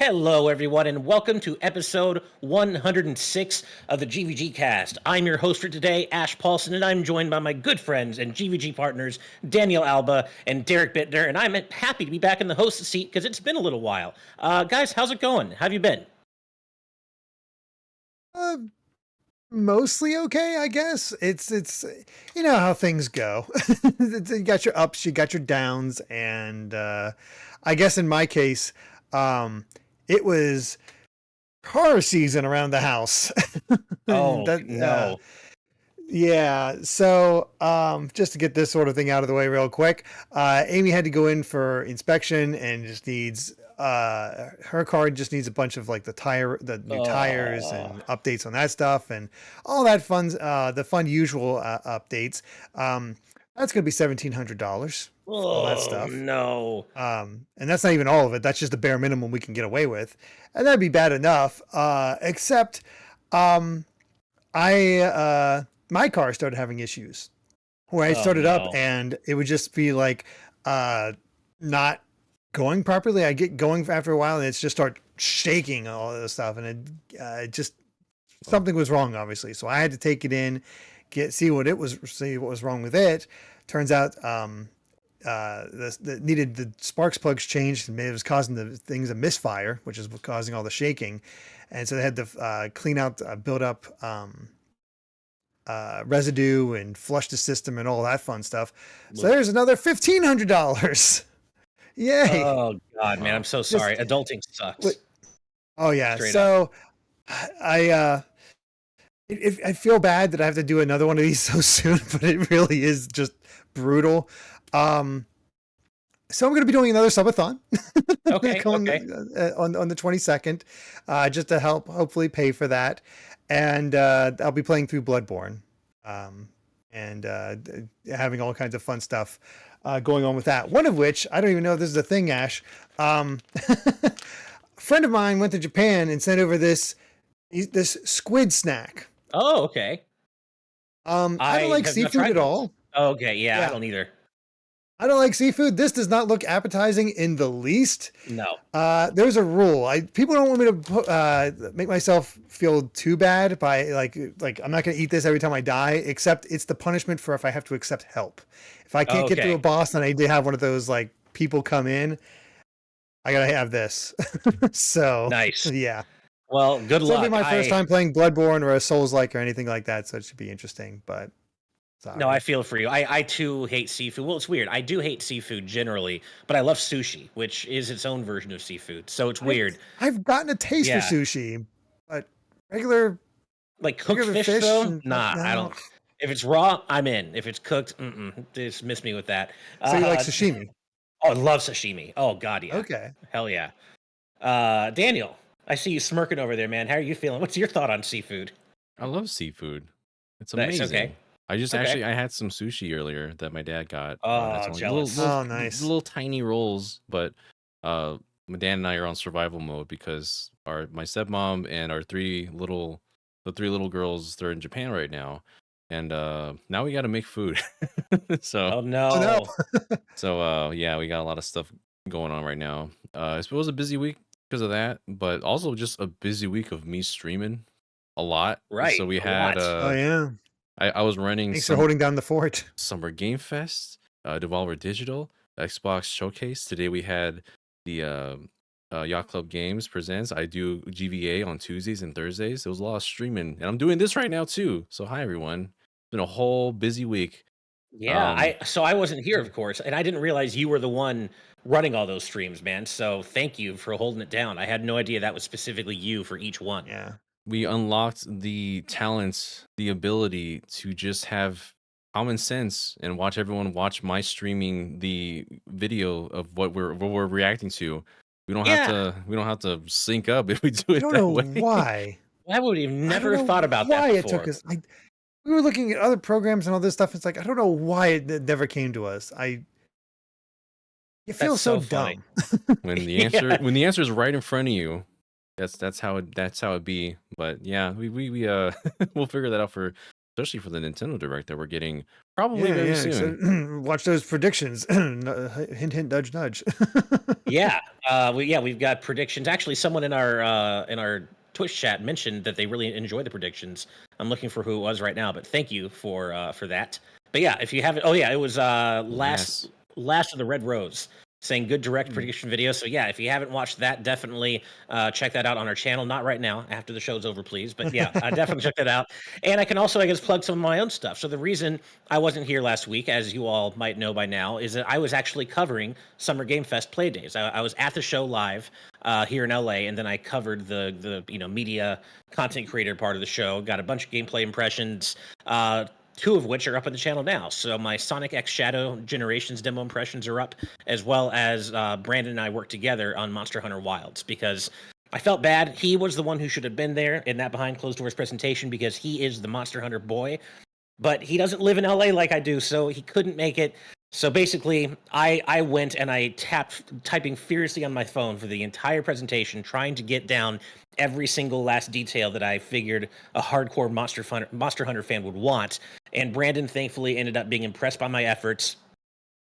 Hello, everyone, and welcome to episode 106 of the GVGCast. I'm your host for today, Ash Paulson, and I'm joined by my good friends and GVG partners, Daniel Alba and Derek Bittner, and I'm happy to be back in the host seat because it's been a little while. Guys, how's it going? How have you been? Uh, Mostly okay, I guess. It's you know how things go. You got your ups, you got your downs, and I guess in my case, it was horror season around the house. Oh, that no. Yeah, so just to get this sort of thing out of the way real quick, Amy had to go in for inspection and just needs her car just needs a bunch of like the new tires Oh, and updates on that stuff and all that fun the fun usual updates. That's gonna be $1,700, all that oh stuff. no. And that's not even all of it. That's just the bare minimum we can get away with, and that'd be bad enough. Except um, I my car started having issues where I Oh started up no. and it would just be like not going properly. I get going after a while and it's just start shaking all this stuff, and it just something was wrong obviously. So I had to take it in, see what was wrong with it. Turns out needed the sparks plugs changed, and it was causing the things a misfire, which is causing all the shaking. And so they had to clean out build up residue and flush the system and all that fun stuff. So there's another $1,500. Yay! Oh God, man, I'm Wow. so sorry. Just Adulting sucks. oh yeah. Straight up. So I feel bad that I have to do another one of these so soon, but it really is just brutal. Um, so I'm going to be doing another subathon Okay, going okay. on the 22nd, just to help hopefully pay for that, and I'll be playing through Bloodborne, and having all kinds of fun stuff going on with that. One of which I don't even know if this is a thing, Ash. A friend of mine went to Japan and sent over this squid snack. Oh, okay. I don't I like have not seafood tried at those. all. Okay, yeah, I Yeah, don't either. I don't like seafood. This does not look appetizing in the least. No. There's a rule. People don't want me to make myself feel too bad by like I'm not going to eat this every time I die. Except it's the punishment for if I have to accept help. If I can't get through a Okay. boss and I did have one of those like people come in, I gotta have this. So Nice. yeah, Well, good so it'll be luck. my first time playing Bloodborne or a Souls-like or anything like that. So it should be interesting. But No, I sorry. feel for you. I too hate seafood. Well, it's weird. I do hate seafood generally, but I love sushi, which is its own version of seafood. So it's I've weird. I've gotten a taste for Yeah. sushi, but regular Like cooked regular fish fish though? and Nah, I no. don't. If it's raw, I'm in. If it's cooked, dismiss me with that. So you like Uh, sashimi? oh, I love sashimi. Oh God, yeah. Okay. Hell yeah. Daniel, I see you smirking over there, man. How are you feeling? What's your thought on seafood? I love seafood. It's Nice. Okay. amazing. Okay. I had some sushi earlier that my dad got. That's Oh, only jealous. Oh, nice. little tiny rolls, but my dad and I are on survival mode because our my stepmom and the three little girls, they're in Japan right now, and now we got to make food. so Oh Oh no. no. yeah, we got a lot of stuff going on right now. It was a busy week because of that, but also just a busy week of me streaming a lot. So Right. we A had lot. Oh yeah. I was running Thanks for holding down the fort. Summer Game Fest, Devolver Digital, Xbox Showcase. Today we had the Yacht Club Games presents. I do GVA on Tuesdays and Thursdays. There was a lot of streaming, and I'm doing this right now too. So hi everyone. It's been a whole busy week. Yeah, Um, I wasn't here, of course, and I didn't realize you were the one running all those streams, man. So thank you for holding it down. I had no idea that was specifically you for each one. Yeah. we unlocked the talents, the ability to just have common sense and watch everyone watch my streaming the video of what we're reacting to. Yeah, We don't have to sync up if we do I it don't that know way. why. I would have I don't never know thought about that why it took before. us. We were looking at other programs and all this stuff. It's like I don't know why it never came to us. It That's feels so so funny. dumb. Yeah, When the answer is right in front of you, that's how it be. But yeah, we we'll figure that out for especially for the Nintendo Direct that we're getting probably Yeah, very yeah. soon. So watch those predictions. Hint, hint, nudge, nudge. Yeah, we've got predictions. Actually, someone in our Twitch chat mentioned that they really enjoy the predictions. I'm looking for who it was right now, but thank you for that. But yeah, if you haven't, oh yeah, it was Yes. last of the Red Rose saying good direct Hmm. prediction video. So yeah, if you haven't watched that, definitely check that out on our channel. Not right now, after the show's over, please. But yeah, definitely check that out. And I can also, I guess, plug some of my own stuff. So the reason I wasn't here last week, as you all might know by now, is that I was actually covering Summer Game Fest play days. I was at the show live here in LA, and then I covered the media content creator part of the show. Got a bunch of gameplay impressions. Two of which are up on the channel now. So my Sonic X Shadow Generations demo impressions are up, as well as Brandon and I worked together on Monster Hunter Wilds because I felt bad. He was the one who should have been there in that behind closed doors presentation because he is the Monster Hunter boy, but he doesn't live in LA like I do, so he couldn't make it. So basically, I went and I typing furiously on my phone for the entire presentation, trying to get down every single last detail that I figured a hardcore Monster Hunter fan would want. And Brandon thankfully ended up being impressed by my efforts,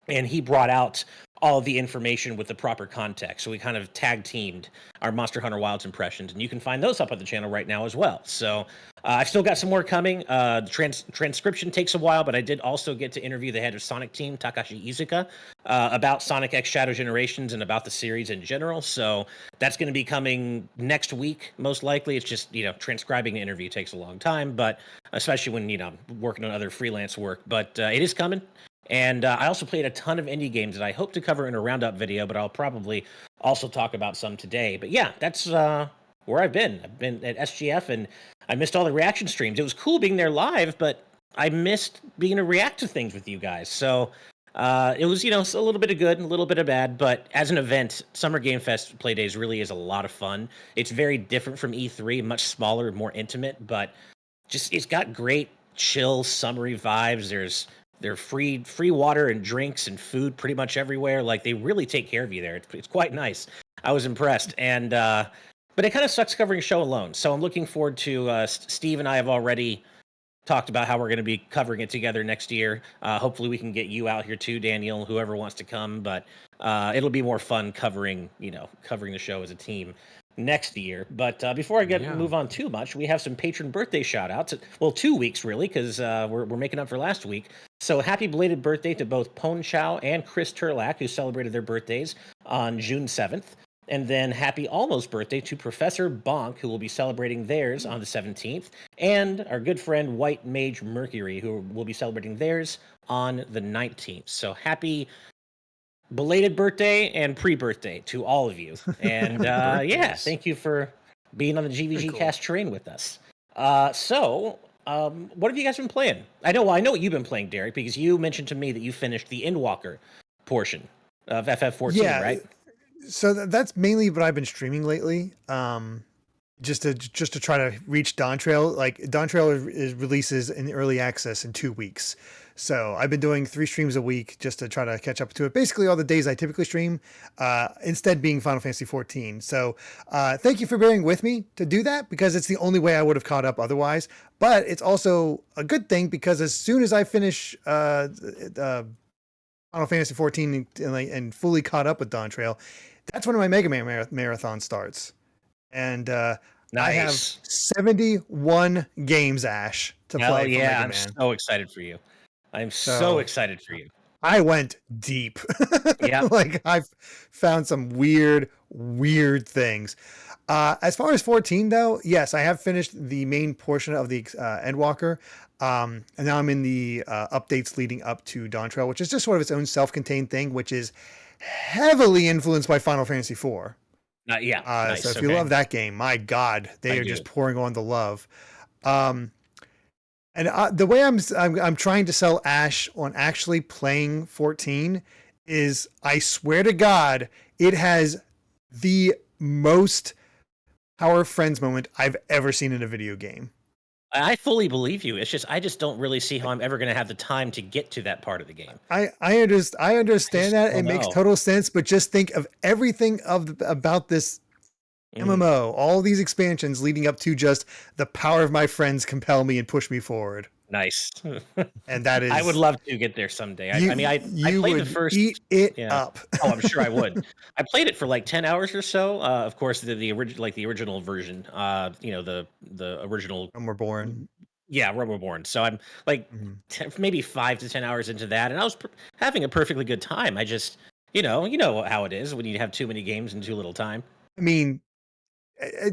and he brought out all of the information with the proper context. So we kind of tag teamed our Monster Hunter Wilds impressions, and you can find those up on the channel right now as well. So I've still got some more coming. Transcription takes a while, but I did also get to interview the head of Sonic Team, Takashi Izuka, about Sonic X Shadow Generations and about the series in general. So that's going to be coming next week, most likely. It's just, transcribing the interview takes a long time, but especially when, working on other freelance work. But it is coming. And I also played a ton of indie games that I hope to cover in a roundup video, but I'll probably also talk about some today. But yeah, that's where I've been. I've been at SGF, and I missed all the reaction streams. It was cool being there live, but I missed being to react to things with you guys. So it was, a little bit of good and a little bit of bad. But as an event, Summer Game Fest Play Days really is a lot of fun. It's very different from E3, much smaller, more intimate, but just it's got great chill summery vibes. There's free water and drinks and food pretty much everywhere. Like they really take care of you there. It's quite nice. I was impressed, and but it kind of sucks covering a show alone. So I'm looking forward to Steve and I have already talked about how we're going to be covering it together next year. Hopefully we can get you out here too, Daniel, whoever wants to come. But it'll be more fun covering the show as a team next year. But before I Yeah. move on too much, we have some patron birthday shout outs. Well, 2 weeks really, because we're making up for last week. So happy belated birthday to both Pone Chow and Chris Turlack, who celebrated their birthdays on June 7th. And then happy almost birthday to Professor Bonk, who will be celebrating theirs on the 17th. And our good friend White Mage Mercury, who will be celebrating theirs on the 19th. So happy belated birthday and pre-birthday to all of you. And yeah, Birthdays. thank you for being on the Very GVG cool. cast train with us. What have you guys been playing? I know what you've been playing, Derek, because you mentioned to me that you finished the Endwalker portion of FF14, Yeah. right? So that's mainly what I've been streaming lately. Just to try to reach Dawn Trail. Like Dawn Trail is releases in early access in 2 weeks. So I've been doing 3 streams a week just to try to catch up to it. Basically all the days I typically stream, instead being Final Fantasy 14. So thank you for bearing with me to do that because it's the only way I would have caught up otherwise. But it's also a good thing because as soon as I finish Final Fantasy 14 and fully caught up with Dawn Trail, that's when my Mega Man marathon starts. And I have Nice. 71 games, Ash, to Hell play for yeah, Mega I'm Man. so excited for you. I'm so So excited for you. I went deep. Yeah. Like I've found some weird things. As far as 14 though, yes, I have finished the main portion of the Endwalker. And now I'm in the updates leading up to Dawn Trail, which is just sort of its own self-contained thing, which is heavily influenced by Final Fantasy IV. Yeah. Nice. So if Okay. you love that game, my God, they I are do. just pouring on the love. And the way I'm trying to sell Ash on actually playing 14 is, I swear to God, it has the most Power of Friends moment I've ever seen in a video game. I fully believe you. It's just I just don't really see how I'm ever going to have the time to get to that part of the game. I I understand just that don't it makes know. total sense, but just think of everything about this Mhm. MMO, all these expansions leading up to just the power of my friends compel me and push me forward. Nice. and that I would is love to get there someday. I mean, I you played the would first. eat it Yeah. up. Oh, I'm sure I would. I played it for like 10 hours or so. Of course, the original version. The original. When we're born. Yeah, Roboborn. So I'm like Mhm. maybe 5 to 10 hours into that, and I was having a perfectly good time. I just, you know how it is when you have too many games in too little time. I mean,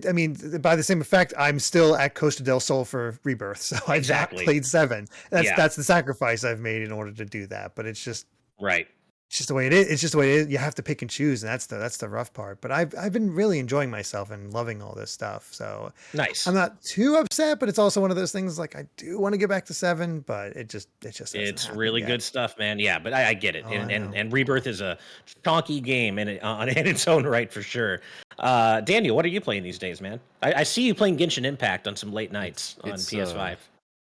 I mean, by the same effect, I'm still at Costa del Sol for Rebirth, so I've not Exactly. played 7. Yeah. That's the sacrifice I've made in order to do that. But Right. it's just the way it is. It's just the way it is. You have to pick and choose, and that's the rough part. But I've been really enjoying myself and loving all this stuff. So I'm Nice. not too upset, but it's also one of those things like I do want to get back to 7, but it just hasn't It's happened really yet. good stuff, man. Yeah, but I get it, Oh, and I and know. and Rebirth is a chonky game in its own right for sure. Daniel, what are you playing these days, man? I see you playing Genshin Impact on some late It's nights on it's PS5.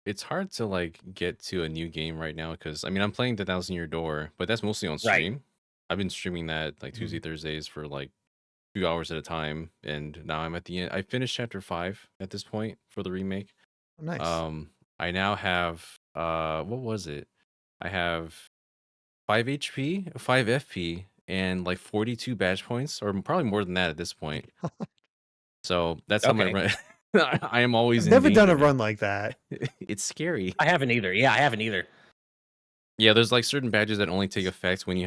it's hard to like get to a new game right now because I mean I'm playing The Thousand Year Door, but that's mostly on Right. stream. I've been streaming that like Tuesday, Mhm. Thursdays for like 2 hours at a time, and now I'm at the end. I finished chapter 5 at this point for the remake. Oh, nice. Um, I now have what was it? I have 5 HP, 5 FP, and like 42 badge points, or probably more than that at this point. So that's how my Okay. run. I am always I've in never done danger a now. run like that. It's scary. I haven't either. Yeah, I haven't either. Yeah, there's like certain badges that only take effect when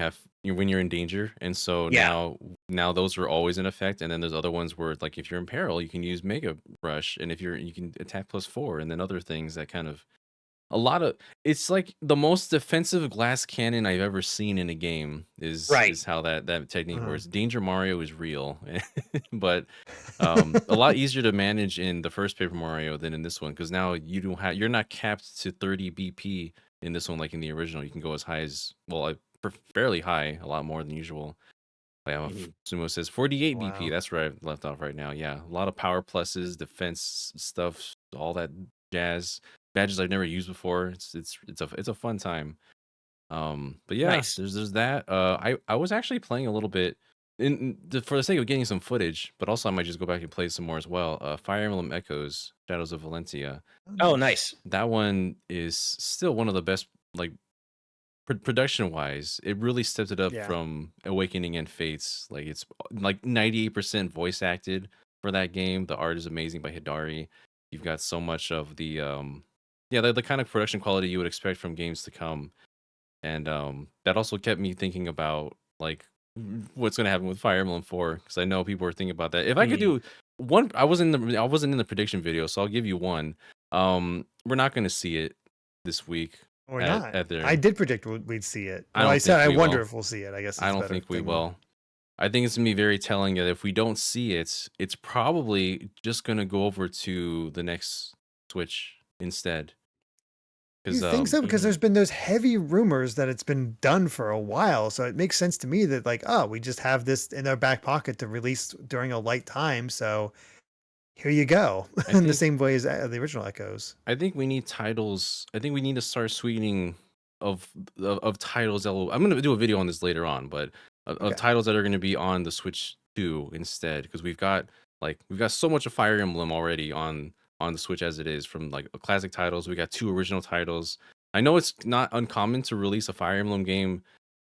when you're in danger, and so Yeah. now those are always in effect. And then there's other ones where like if you're in peril, you can use Mega Rush, and if you can attack +4, and then other things that kind of a lot of it's like the most defensive glass cannon I've ever seen in a game Right. is how that technique Uh-huh. works. Danger Mario is real, but a lot easier to manage in the first Paper Mario than in this one because now you're not capped to 30 BP in this one like in the original. You can go as high as fairly high, a lot more than usual. Yeah, Mhm. Sumo says 48 BP. Wow. That's where I've left off right now. Yeah, a lot of power pluses, defense stuff, all that jazz. Badges I've never used before. It's a fun time. But yeah, Nice. there's that. I was actually playing a little bit for the sake of getting some footage, but also I might just go back and play some more as well. Fire Emblem Echoes, Shadows of Valentia. Oh, Oh, nice. nice. That one is still one of the best, like production wise. It really stepped it up Yeah. from Awakening and Fates. Like it's like 98% voice acted for that game. The art is amazing by Hidari. You've got so much of the yeah, the kind of production quality you would expect from games to come. And that also kept me thinking about like what's gonna happen with Fire Emblem 4 because I know people are thinking about that. If I could Mhm. do one, I wasn't in the prediction video, so I'll give you one. We're not gonna see it this week Or not. at I their. did predict we'd see it. I Well, I don't said think I we wonder will. if we'll see it. I guess I it's don't better think we than will. I think it's gonna be very telling that if we don't see it, it's probably just gonna go over to the next Switch instead. You Because think so? Because Mhm. there's been those heavy rumors that it's been done for a while. So it makes sense to me that like, oh, we just have this in our back pocket to release during a light time. So here you go. I In the think same way as the original Echoes. I think we need titles. I think we need to start sweetening of of titles that will. I'm gonna do a video on this later on, but of Okay. titles that are gonna be on the Switch 2 instead, because we've got so much of Fire Emblem already on the Switch as it is from like classic titles. We got 2 original titles. I know it's not uncommon to release a Fire Emblem game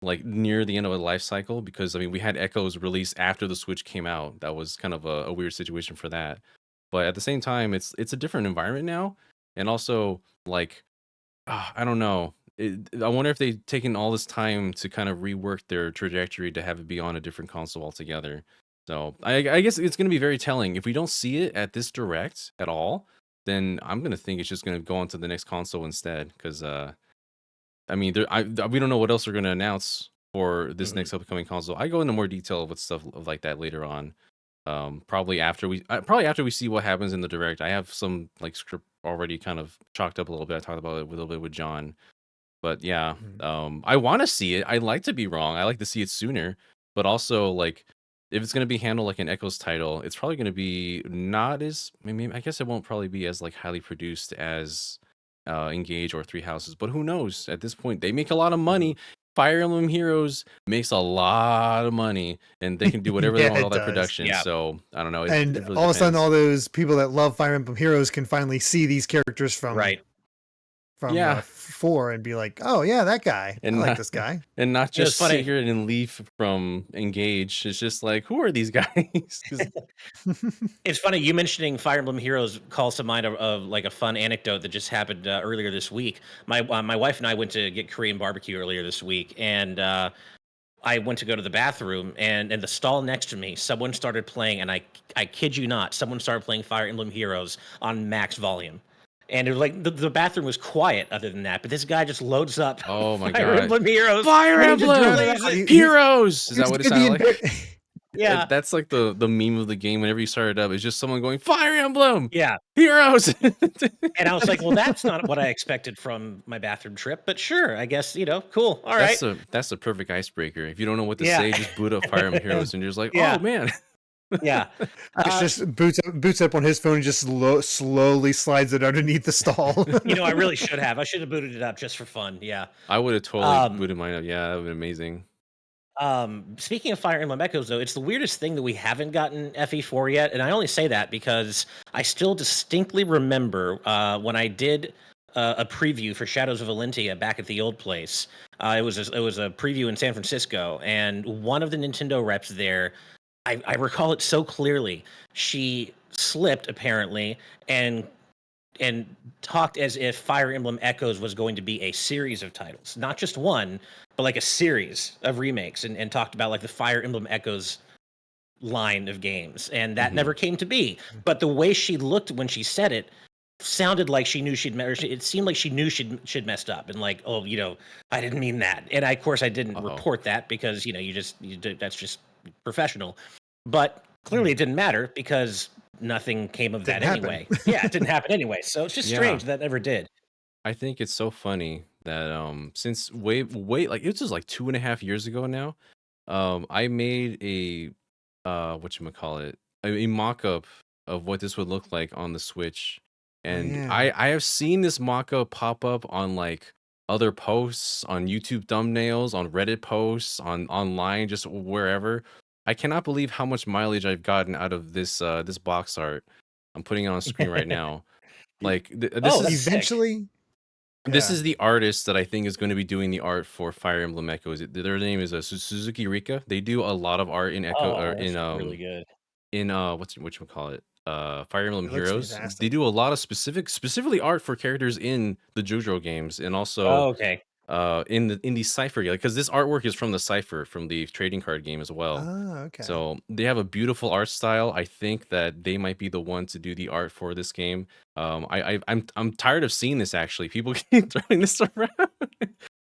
like near the end of a life cycle because I mean we had Echoes released after the Switch came out. That was kind of a weird situation for that. But at the same time, it's a different environment now, and also like I don't know. I wonder if they've taken all this time to kind of rework their trajectory to have it be on a different console altogether. So I guess it's going to be very telling. If we don't see it at this direct at all, then I'm going to think it's just going to go on to the next console instead. Because I mean, we don't know what else they're going to announce for this Mhm. next upcoming console. I go into more detail with stuff like that later on. Probably after we see what happens in the direct. I have some like script already kind of chalked up a little bit. I talked about it a little bit with John, but yeah, Mhm. I want to see it. I like to be wrong. I like to see it sooner, but also like if it's gonna be handled like an Echoes title, it's probably gonna be not as. I mean, I guess it won't probably be as like highly produced as Engage or Three Houses, but who knows? At this point, they make a lot of Mhm. money. Fire Emblem Heroes makes a lot of money, and they can do whatever they Yeah, want with all it that does. production. Yeah. So I don't know. And It really all of a sudden, depends. all those people that love Fire Emblem Heroes can finally see these characters from Right. from Yeah, 4 and be like, oh yeah, that guy. I and like not this guy. and not It was just funny. Sigurd and Leaf from Engage. It's just like, who are these guys? 'Cause- It's funny you mentioning Fire Emblem Heroes calls to mind of like a fun anecdote that just happened earlier this week. My wife and I went to get Korean barbecue earlier this week, and I went to go to the bathroom, and in the stall next to me, someone started playing, and I kid you not, someone started playing Fire Emblem Heroes on max volume. And it was like the bathroom was quiet other than that, but this guy just loads up oh my Fire god, Emblem Heroes Fire and he just Emblem plays it. Heroes! Is He that was what it doing sounded like? Yeah. That's like the meme of the game. Whenever you start it up, it's just someone going Fire Emblem Yeah. Heroes. And I was like, well, that's not what I expected from my bathroom trip, but sure, I guess, cool. All right. That's the perfect icebreaker. If you don't know what to Yeah. say, just boot up Fire Emblem Heroes, and you're just like, oh Yeah. man. Yeah. Ash just boots up on his phone and just slowly slides it underneath the stall. I really should have. I should have booted it up just for fun. Yeah. I would have totally Um, booted mine up. Yeah, that would have been amazing. Speaking of Fire Emblem Echoes, though, it's the weirdest thing that we haven't gotten FE4 yet, and I only say that because I still distinctly remember when I did a preview for Shadows of Valentia back at the old place. It was a preview in San Francisco, and one of the Nintendo reps there, I recall it so clearly. She slipped apparently and talked as if Fire Emblem Echoes was going to be a series of titles, not just one, but like a series of remakes, and talked about like the Fire Emblem Echoes line of games, and that never came to be. But the way she looked when she said it sounded like she knew it seemed like she knew she'd messed up, and like, oh, I didn't mean that. And of course I didn't Uh-oh. report that because that's just professional. But clearly it didn't matter because nothing came of that Didn't happen. anyway. Yeah, it didn't happen anyway. So it's just Yeah. strange that never did. I think it's so funny that since way like it was just like 2.5 years ago now, I made a whatchamacallit, a mock-up of what this would look like on the Switch. And yeah. I have seen this mock-up pop up on like other posts, on YouTube thumbnails, on Reddit posts, on online, just wherever. I cannot believe how much mileage I've gotten out of this this box art. I'm putting it on screen right now. Like this Oh, that's is sick. Eventually, this yeah. is the artist that I think is going to be doing the art for Fire Emblem Echoes. Their name is Suzuki Rika. They do a lot of art in Echo or Oh, that's really good. in whatchamacallit, Fire Emblem It looks Heroes. They fantastic. do a lot of specifically art for characters in the JoJo games, and also Oh, okay. in the Cypher, because this artwork is from the Cypher, from the trading card game as well. Oh, okay. So they have a beautiful art style. I think that they might be the one to do the art for this game. I'm tired of seeing this, actually. People keep throwing this around.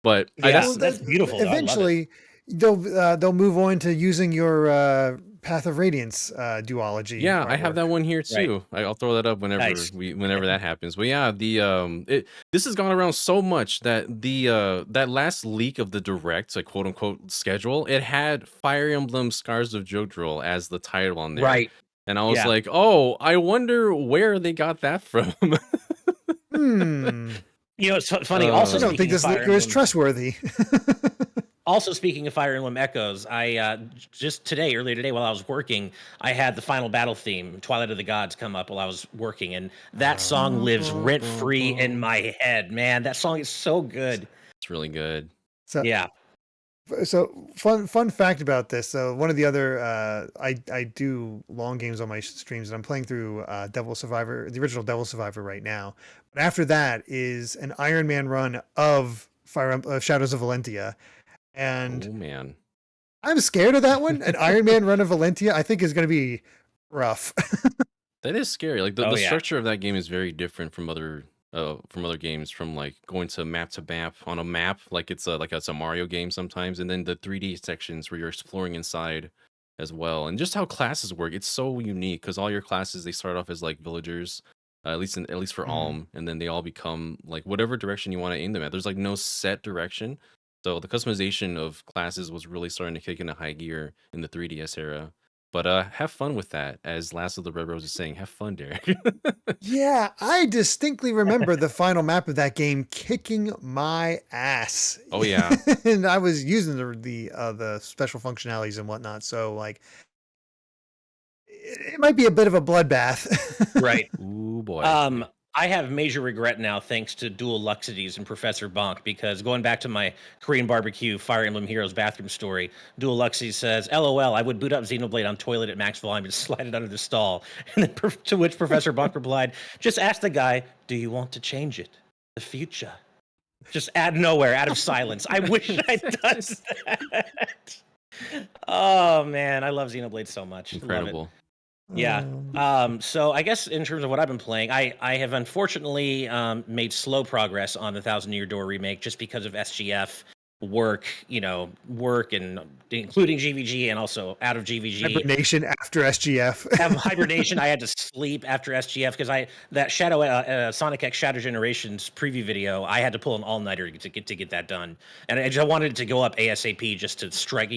But Yeah, Well, that's beautiful, though. I love it. Eventually, they'll move on to using your Path of Radiance duology. yeah, I have artwork. that one here Right. too. I'll throw that up whenever Nice. whenever that happens. But yeah, this has gone around so much that that last leak of the direct, like quote unquote schedule, it had Fire Emblem Scars of Jodrell as the title on there. Right. And I was Yeah. like, oh, I wonder where they got that from. Hmm. It's funny. Also, I don't think speaking of this Fire leaker is Emblem, trustworthy. also speaking of Fire Emblem Echoes, I just earlier today, while I was working, I had the final battle theme, Twilight of the Gods, come up while I was working, and that song lives rent free in my head. Man, that song is so good. It's really good. So Yeah. So fun fact about this. So one of the other I do long games on my streams, and I'm playing through Devil Survivor, the original Devil Survivor right now. But after that is an Iron Man run of Shadows of Valentia, and Oh man. I'm scared of that one. An Iron Man run of Valentia, I think, is going to be rough. That is scary. Like the Oh, yeah. structure of that game is very different from other games, from like going to map on a map, like it's a Mario game sometimes, and then the 3D sections where you're exploring inside as well. And just how classes work, it's so unique because all your classes, they start off as like villagers, at least for Mhm. Alm, and then they all become like whatever direction you want to aim them at. There's like no set direction. So the customization of classes was really starting to kick into high gear in the 3DS era. But have fun with that, as Last of the Red Rose is saying. Have fun, Derek. Yeah, I distinctly remember the final map of that game kicking my ass. Oh, yeah. And I was using the special functionalities and whatnot. So like, it might be a bit of a bloodbath. Right. Ooh boy. I have major regret now, thanks to Dual Luxities and Professor Bonk, because going back to my Korean barbecue Fire Emblem Heroes bathroom story, Dual Luxities says, "LOL, I would boot up Xenoblade on toilet at max volume and slide it under the stall." And then, to which Professor Bonk replied, "Just ask the guy, do you want to change it? The future." Just out of nowhere, out of silence. I wish I'd done that. Oh man, I love Xenoblade so much. Love it. Incredible. Yeah. So I guess in terms of what I've been playing, I have unfortunately made slow progress on the Thousand Year Door remake just because of SGF work and including GVG and also out of GVG. Hibernation after SGF. Have hibernation. I had to sleep after SGF because that Sonic X Shadow Generations preview video, I had to pull an all-nighter to get that done, and I just wanted it to go up ASAP just to strike.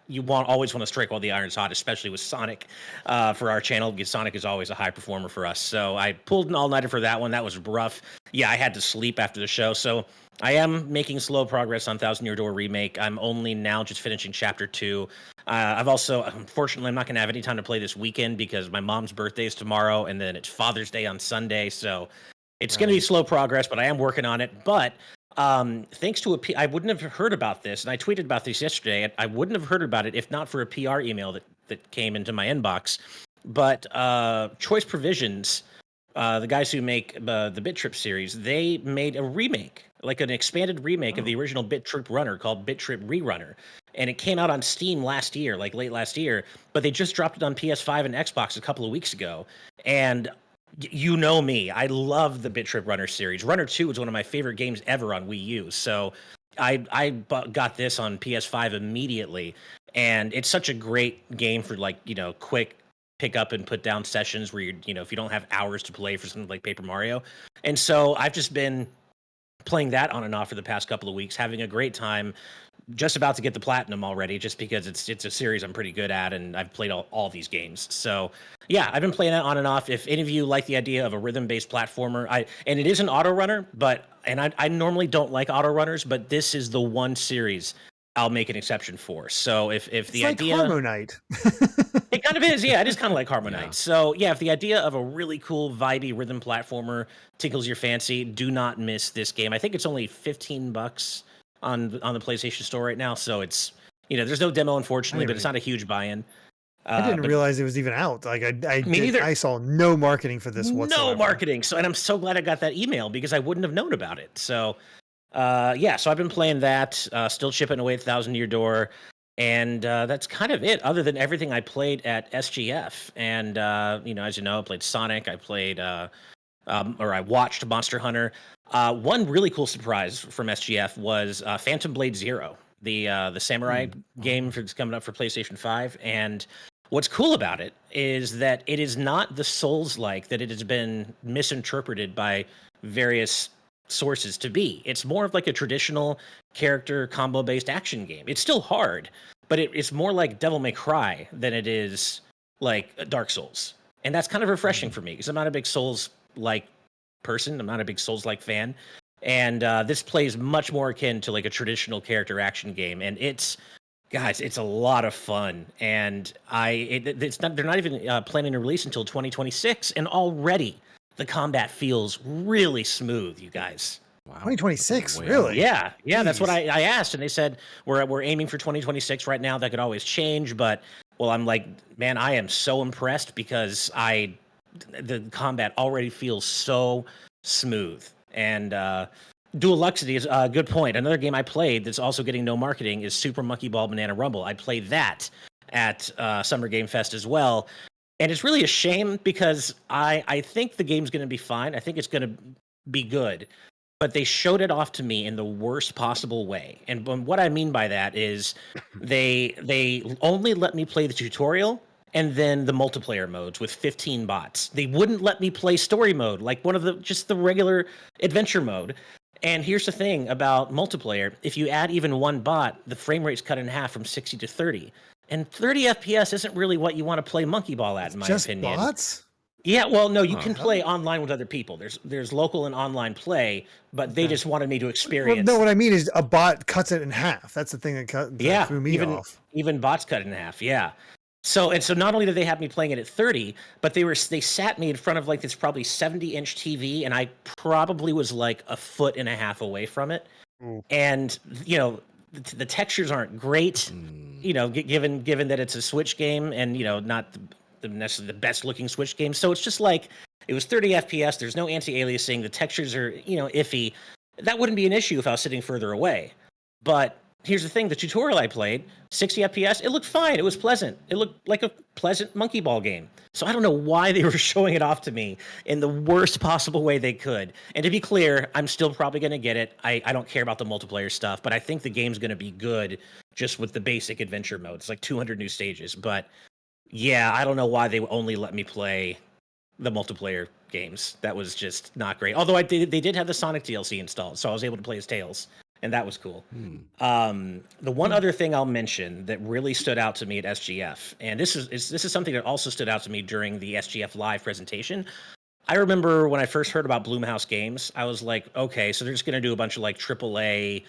You always want to strike while the iron's hot, especially with Sonic for our channel, because Sonic is always a high performer for us. So I pulled an all-nighter for that one. That was rough. Yeah, I had to sleep after the show. So I am making slow progress on Thousand Year Door remake. I'm only now just finishing chapter 2. I've also, unfortunately, I'm not going to have any time to play this weekend because my mom's birthday is tomorrow, and then it's Father's Day on Sunday. So it's going to be slow progress, but I am working on it. But thanks to I wouldn't have heard about this, and I tweeted about this yesterday. I wouldn't have heard about it if not for a PR email that came into my inbox. But Choice Provisions, the guys who make the Bit Trip series, they made a remake, like an expanded remake of the original Bit Trip runner called Bit Trip Rerunner. And it came out on Steam last year, like late last year, but they just dropped it on PS5 and Xbox a couple of weeks ago. And you know me, I love the Bit Trip Runner series. Runner 2 is one of my favorite games ever on Wii U. So I got this on PS5 immediately. And it's such a great game for quick pick up and put down sessions where if you don't have hours to play for something like Paper Mario. And so I've just been playing that on and off for the past couple of weeks, having a great time. Just about to get the platinum already, just because it's a series I'm pretty good at, and I've played all these games. So yeah, I've been playing that on and off. If any of you like the idea of a rhythm-based platformer, and it is an auto runner, but I normally don't like auto runners, but this is the one series I'll make an exception for. So if It's the like idea, Harmonite. it kind of is, yeah, it is kind of like Harmonite. Yeah. So yeah, if the idea of a really cool vibey rhythm platformer tickles your fancy, do not miss this game. I think it's only $15 on the PlayStation Store right now. So it's there's no demo unfortunately, but it's not a huge buy-in. I didn't realize it was even out. Like I saw no marketing for this whatsoever. No marketing. So, and I'm so glad I got that email because I wouldn't have known about it. So, yeah. So I've been playing that. Still chipping away at Thousand Year Door, and that's kind of it. Other than everything I played at SGF, and as you know, I played Sonic. I played, or I watched Monster Hunter. One really cool surprise from SGF was Phantom Blade Zero, the samurai game that's coming up for PlayStation 5. And what's cool about it is that it is not the Souls-like that it has been misinterpreted by various sources to be. It's more of like a traditional character combo-based action game. It's still hard, but it's more like Devil May Cry than it is like Dark Souls. And that's kind of refreshing for me because I'm not a big Souls-like person. I'm not a big Souls-like fan. And this plays much more akin to like a traditional character action game. And it's a lot of fun. And they're not even planning to release until 2026. And already the combat feels really smooth, you guys. Wow. 2026, really? Yeah. Jeez. That's what I asked. And they said, we're aiming for 2026 right now. That could always change. But, well, I'm like, man, I am so impressed because the combat already feels so smooth. And Dual Luxity is a good point. Another game I played that's also getting no marketing is Super Monkey Ball Banana Rumble. I played that at Summer Game Fest as well. And it's really a shame because I think the game's going to be fine. I think it's going to be good. But they showed it off to me in the worst possible way. And what I mean by that is they only let me play the tutorial and then the multiplayer modes with 15 bots. They wouldn't let me play story mode, like just the regular adventure mode. And here's the thing about multiplayer. If you add even one bot, the frame rate's cut in half from 60 to 30. And 30 FPS isn't really what you want to play Monkey Ball at, in my opinion. Just bots? Yeah, well, no, you can play online with other people. There's local and online play, but they just wanted me to experience. Well, no, what I mean is a bot cuts it in half. That's the thing that threw me off. Even bots cut in half, yeah. So not only did they have me playing it at 30, but they sat me in front of like this probably 70-inch TV, and I probably was like a foot and a half away from it. Ooh. And the textures aren't great, given that it's a Switch game and not the necessarily the best looking Switch game. So it's just like it was 30 FPS. There's no anti-aliasing. The textures are iffy. That wouldn't be an issue if I was sitting further away. But here's the thing: the tutorial I played, 60 FPS, it looked fine. It was pleasant. It looked like a pleasant monkey ball game. So I don't know why they were showing it off to me in the worst possible way they could. And to be clear, I'm still probably going to get it. I don't care about the multiplayer stuff, but I think the game's going to be good just with the basic adventure mode. It's like 200 new stages. But yeah, I don't know why they only let me play the multiplayer games. That was just not great. Although they did have the Sonic DLC installed, so I was able to play as Tails, and that was cool. The one other thing I'll mention that really stood out to me at SGF, and this is something that also stood out to me during the SGF Live presentation. I remember when I first heard about Blumhouse Games, I was like, okay, so they're just going to do a bunch of like AAA,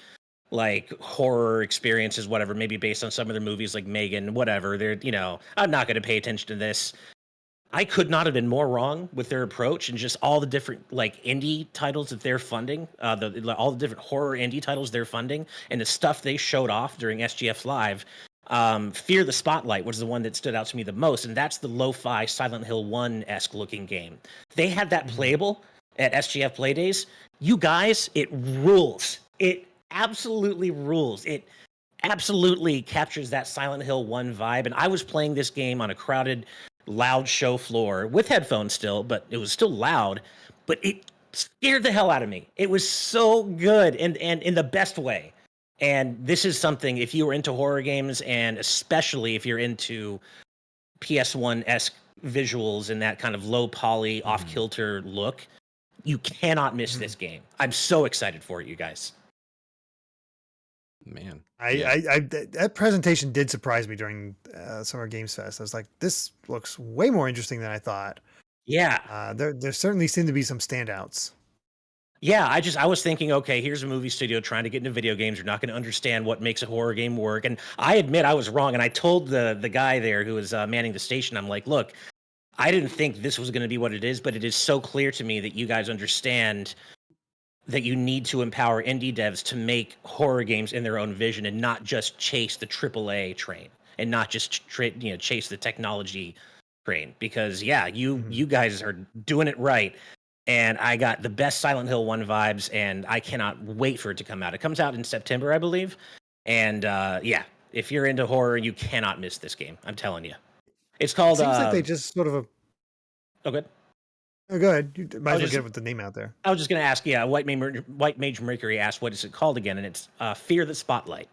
like horror experiences, whatever, maybe based on some of their movies like Megan, whatever. I'm not going to pay attention to this. I could not have been more wrong with their approach and just all the different like indie titles that they're funding, all the different horror indie titles they're funding, and the stuff they showed off during SGF Live. Fear the Spotlight was the one that stood out to me the most, and that's the lo-fi Silent Hill 1-esque looking game. They had that playable at SGF Playdays. You guys, it rules. It absolutely rules. It absolutely captures that Silent Hill 1 vibe, and I was playing this game on a crowded, loud show floor with headphones still, but it was still loud, but it scared the hell out of me. It was so good and in the best way. And this is something, if you were into horror games, and especially if you're into PS1-esque visuals and that kind of low poly, off-kilter look, you cannot miss this game. I'm so excited for it, you guys. Man, that presentation did surprise me during Summer Games Fest. I was like, this looks way more interesting than I thought. Yeah. There certainly seem to be some standouts. Yeah, I was thinking, okay, here's a movie studio trying to get into video games. You're not going to understand what makes a horror game work. And I admit I was wrong. And I told the guy there who was manning the station, I'm like, look, I didn't think this was going to be what it is, but it is so clear to me that you guys understand that you need to empower indie devs to make horror games in their own vision and not just chase the AAA train and not just chase the technology train. Because you guys are doing it right. And I got the best Silent Hill 1 vibes, and I cannot wait for it to come out. It comes out in September, I believe. And if you're into horror, you cannot miss this game. I'm telling you. It's called. It seems like they just sort of. Oh, good. Oh, go ahead. You might as well get with the name out there. I was just going to ask. Yeah, White Mage Mercury asked, "What is it called again?" And it's Fear the Spotlight.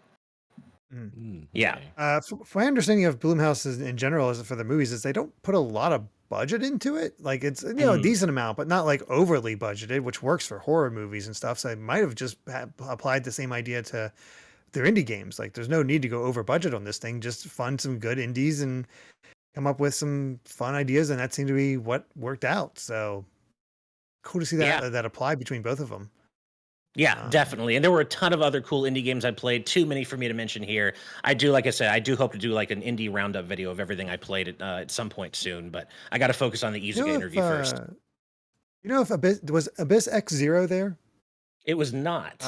Yeah. For my understanding of Blumhouse in general, is for the movies, is they don't put a lot of budget into it. Like it's a decent amount, but not like overly budgeted, which works for horror movies and stuff. So they might have just applied the same idea to their indie games. Like there's no need to go over budget on this thing. Just fund some good indies and come up with some fun ideas, and that seemed to be what worked out. So cool to see that that apply between both of them. Yeah, definitely. And there were a ton of other cool indie games I played. Too many for me to mention here. Like I said, I do hope to do like an indie roundup video of everything I played at some point soon. But I got to focus on the Izuka interview first. You know if was Abyss X Zero there? It was not.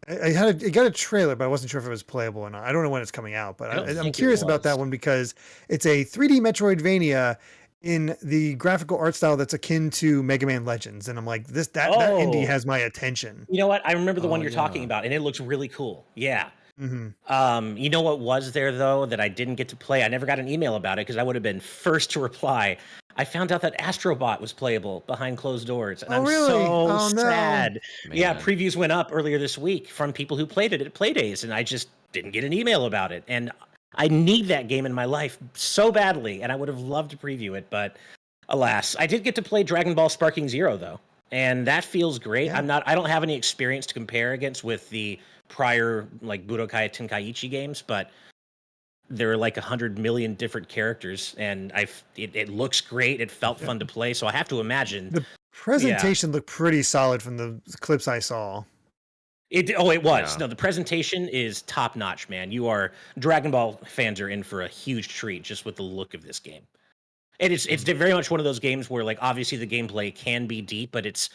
It got a trailer, but I wasn't sure if it was playable or not. I don't know when it's coming out, but I'm curious about that one because it's a 3D Metroidvania in the graphical art style that's akin to Mega Man Legends, and I'm like, that indie has my attention. You know what? I remember the one you're talking about, and it looks really cool. Yeah. You know what was there though that I didn't get to play? I never got an email about it because I would have been first to reply. I found out that Astrobot was playable behind closed doors, and I'm so sad. Man. Yeah, previews went up earlier this week from people who played it at Playdays, and I just didn't get an email about it. And I need that game in my life so badly, and I would have loved to preview it, but alas. I did get to play Dragon Ball Sparking Zero though, and that feels great. Yeah. I don't have any experience to compare against with the prior like Budokai Tenkaichi games, but there are like 100 million different characters, and it looks great. It felt fun to play, so I have to imagine the presentation looked pretty solid from the clips I saw. It was. Yeah. No, the presentation is top notch, man. Dragon Ball fans are in for a huge treat just with the look of this game. And it's very much one of those games where, like, obviously the gameplay can be deep, but it's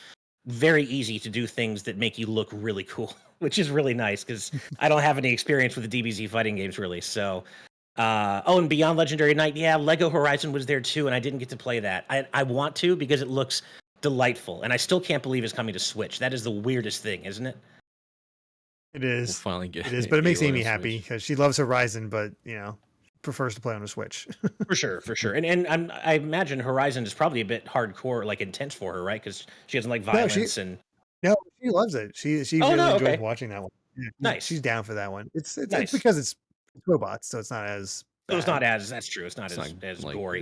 very easy to do things that make you look really cool, which is really nice because I don't have any experience with the DBZ fighting games really. So, and Beyond Legendary Night, yeah, Lego Horizon was there too, and I didn't get to play that. I want to because it looks delightful, and I still can't believe it's coming to Switch. That is the weirdest thing, isn't it? It We'll is. finally get It is, but it makes Aloy Amy on happy Switch. because she loves Horizon, but prefers to play on a Switch. For sure, for sure. And I imagine Horizon is probably a bit hardcore, like intense for her, right? Because she doesn't like No, she violence and. no, she loves it. She Oh really no, enjoys okay, watching that one. Yeah, she's nice, down for that one. It's nice. because it's robots, so it's not as So it's bad. not as that's true. It's not It's not as like gory.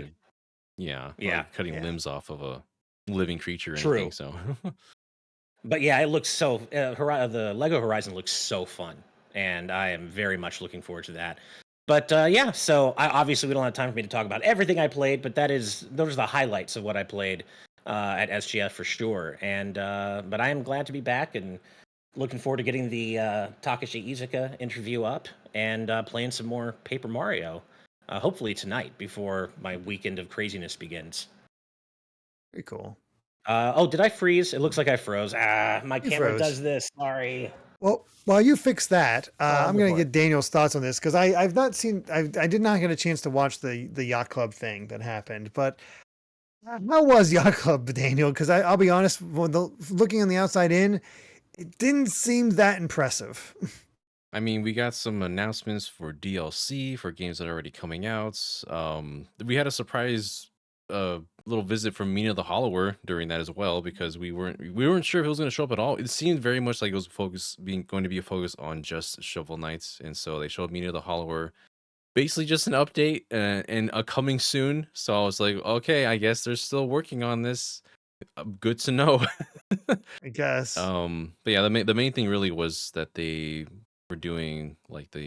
you're yeah, not Yeah, like cutting Yeah. limbs off of a living creature or anything. true. So But yeah, it looks so. The Lego Horizon looks so fun, and I am very much looking forward to that. But yeah, so obviously we don't have time for me to talk about everything I played, but those are the highlights of what I played at SGF for sure. And but I am glad to be back and looking forward to getting the Takashi Iizuka interview up and playing some more Paper Mario. Hopefully tonight before my weekend of craziness begins. Very cool. Did I freeze? It looks like I froze. My You camera froze. does this. Sorry. Well, while you fix that, Oh, I'm go going to for it. get Daniel's thoughts on this because I've not seen, I did not get a chance to watch the Yacht Club thing that happened. But how was Yacht Club, Daniel? Because I'll be honest, looking on the outside in, it didn't seem that impressive. I mean, we got some announcements for DLC for games that are already coming out. We had a surprise little visit from Mina the Hollower during that as well because we weren't sure if it was going to show up at all. It seemed very much like it was going to be a focus on just Shovel Knights, and so they showed Mina the Hollower, basically just an update and a coming soon. So I was like, okay, I guess they're still working on this. Good to know. I guess. But yeah, the main thing really was that they were doing like I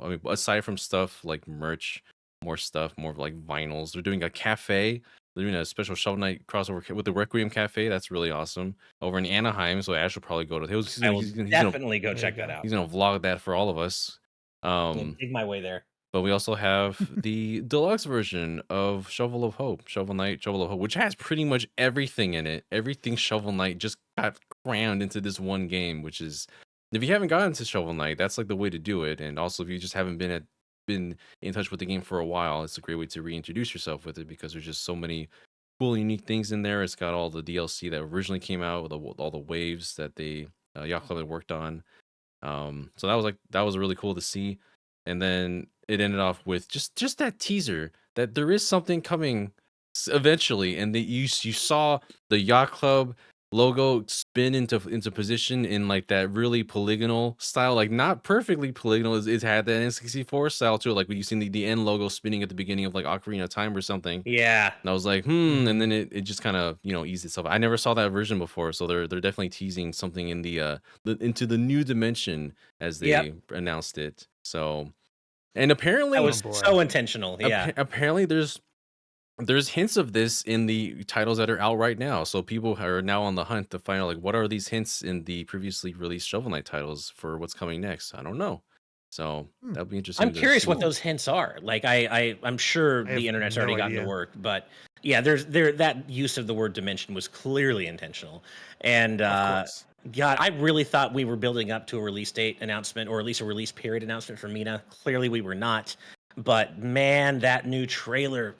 mean, aside from stuff like merch, more stuff, more of like vinyls. They're doing a cafe. They're doing a special Shovel Knight crossover with the Requiem Cafe. That's really awesome over in Anaheim. So Ash will probably go to. I will He's gonna definitely go There you check that go. out. he's gonna vlog that for all of us. I'll Um, dig my way there. but we also have the deluxe version of Shovel of Hope, Shovel Knight, Shovel of Hope, which has pretty much everything in it. Everything Shovel Knight just got crammed into this one game, which is, if you haven't gotten to Shovel Knight, that's like the way to do it. And also, if you just haven't been in touch with the game for a while, it's a great way to reintroduce yourself with it because there's just so many cool, unique things in there. It's got all the DLC that originally came out with all the waves that they Yacht Club had worked on. So that was really cool to see. And then it ended off with just that teaser that there is something coming eventually, and that you saw the Yacht Club logo spin into position in like that really polygonal style, like not perfectly polygonal. It had that N64 style to it, like when you seen the N logo spinning at the beginning of like Ocarina of Time or something. Yeah. And I was like, and then it just kind of eased itself. I never saw that version before, so they're definitely teasing something in into the new dimension as Yep. they announced it. So, and That apparently, was boy. so intentional. Yeah. apparently there's hints of this in the titles that are out right now. So people are now on the hunt to find out like what are these hints in the previously released Shovel Knight titles for what's coming next. I don't know. So that'll be interesting I'm to curious what see. those hints are. Like I'm sure I have the internet's no already gotten to idea. work, but yeah, that use of the word dimension was clearly intentional. And Of course. God, I really thought we were building up to a release date announcement or at least a release period announcement for Mina. Clearly we were not. But man, that new trailer,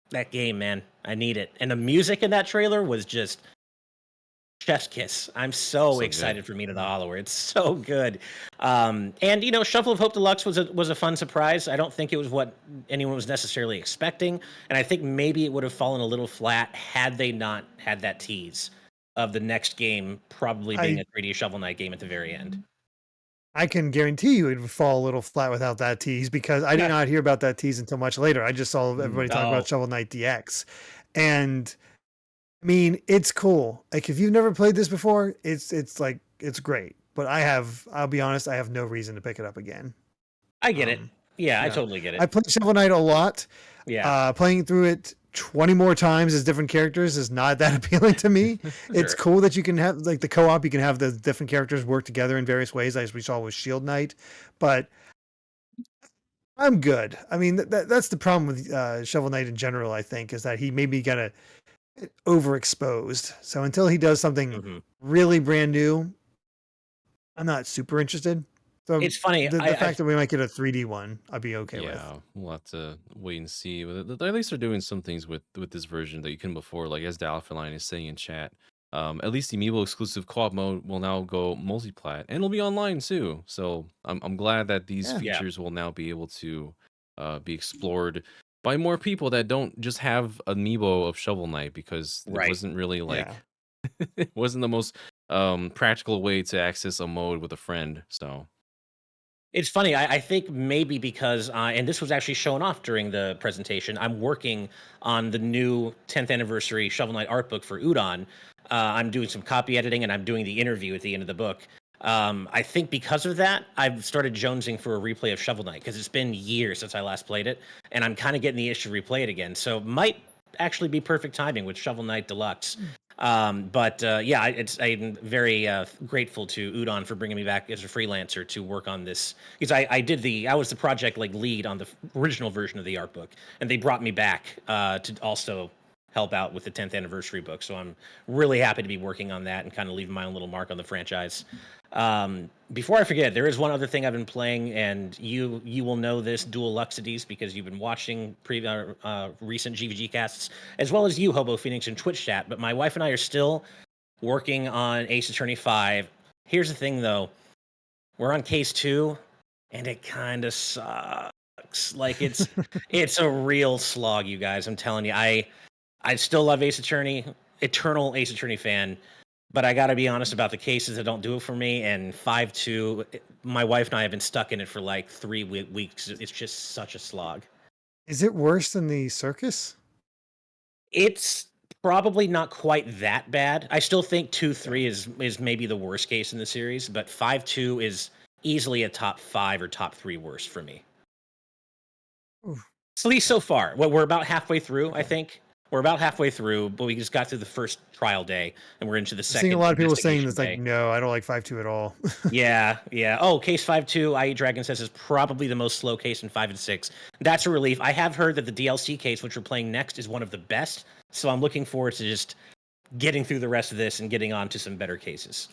that game, man, I need it. And the music in that trailer was just chef's kiss. I'm so So good. excited for Mina the Hollower. It's so good. And Shuffle of Hope Deluxe was a fun surprise. I don't think it was what anyone was necessarily expecting, and I think maybe it would have fallen a little flat had they not had that tease of the next game probably being I a 3D Shovel Knight game at the very end. I can guarantee you it would fall a little flat without that tease because I did Yeah. not hear about that tease until much later. I just saw everybody talking Oh, about Shovel Knight DX. And I mean, it's cool. Like if you've never played this before, it's like it's great. But I'll be honest, I have no reason to pick it up again. I get it. Um, Yeah, I yeah. totally get I it. played Shovel Knight a lot. Yeah. Playing through it 20 more times as different characters is not that appealing to me. It's Sure. cool that you can have like the co-op, you can have the different characters work together in various ways, as we saw with Shield Knight, but I'm good. I mean, that's the problem with Shovel Knight in general, I think, is that he maybe got overexposed. So until he does something Hmm. really brand new, I'm not super interested. So It's funny. the fact that we might get a 3D one, I'd be okay with. Yeah, we'll have to wait and see. At least they're doing some things with this version that you couldn't before. Like as the Alpha Line is saying in chat, at least the Amiibo exclusive co-op mode will now go multiplat, and it'll be online too. So I'm glad that these Yeah. Yeah. features will now be able to be explored by more people that don't just have Amiibo of Shovel Knight, because it Right. wasn't really like Yeah. it wasn't the most practical way to access a mode with a friend. So It's funny. I think maybe because, and this was actually shown off during the presentation, I'm working on the new 10th anniversary Shovel Knight art book for Udon. I'm doing some copy editing and I'm doing the interview at the end of the book. I think because of that, I've started jonesing for a replay of Shovel Knight because it's been years since I last played it, and I'm kind of getting the itch to replay it again. So might actually be perfect timing with Shovel Knight Deluxe. But yeah, I'm very grateful to Udon for bringing me back as a freelancer to work on this, because I was the project like lead on the original version of the art book, and they brought me back to also help out with the 10th anniversary book. So I'm really happy to be working on that and kind of leaving my own little mark on the franchise. Before I forget, there is one other thing I've been playing, and you will know this, Dual Luxities, because you've been watching recent GVG casts, as well as you, Hobo Phoenix, and Twitch chat. But my wife and I are still working on Ace Attorney 5. Here's the thing, though. We're on case 2, and it kind of sucks. Like, it's a real slog, you guys. I'm telling you. I still love Ace Attorney, eternal Ace Attorney fan, but I got to be honest about the cases that don't do it for me. And 5-2, my wife and I have been stuck in it for like 3 weeks. It's just such a slog. Is it worse than the circus? It's probably not quite that bad. I still think 2-3 is maybe the worst case in the series, but 5-2 is easily a top 5 or top 3 worst for me. Oof. At least so far. Well, we're about halfway through, I Okay. think. We're about halfway through, but we just got through the first trial day, and we're into the I'm seeing a second lot of people saying investigation this like, day. no, I don't like 5.2 at all. Yeah, yeah. Oh, case 5-2, IE Dragon says, is probably the most slow case in 5 and 6. That's a relief. I have heard that the DLC case, which we're playing next, is one of the best. So I'm looking forward to just getting through the rest of this and getting on to some better cases.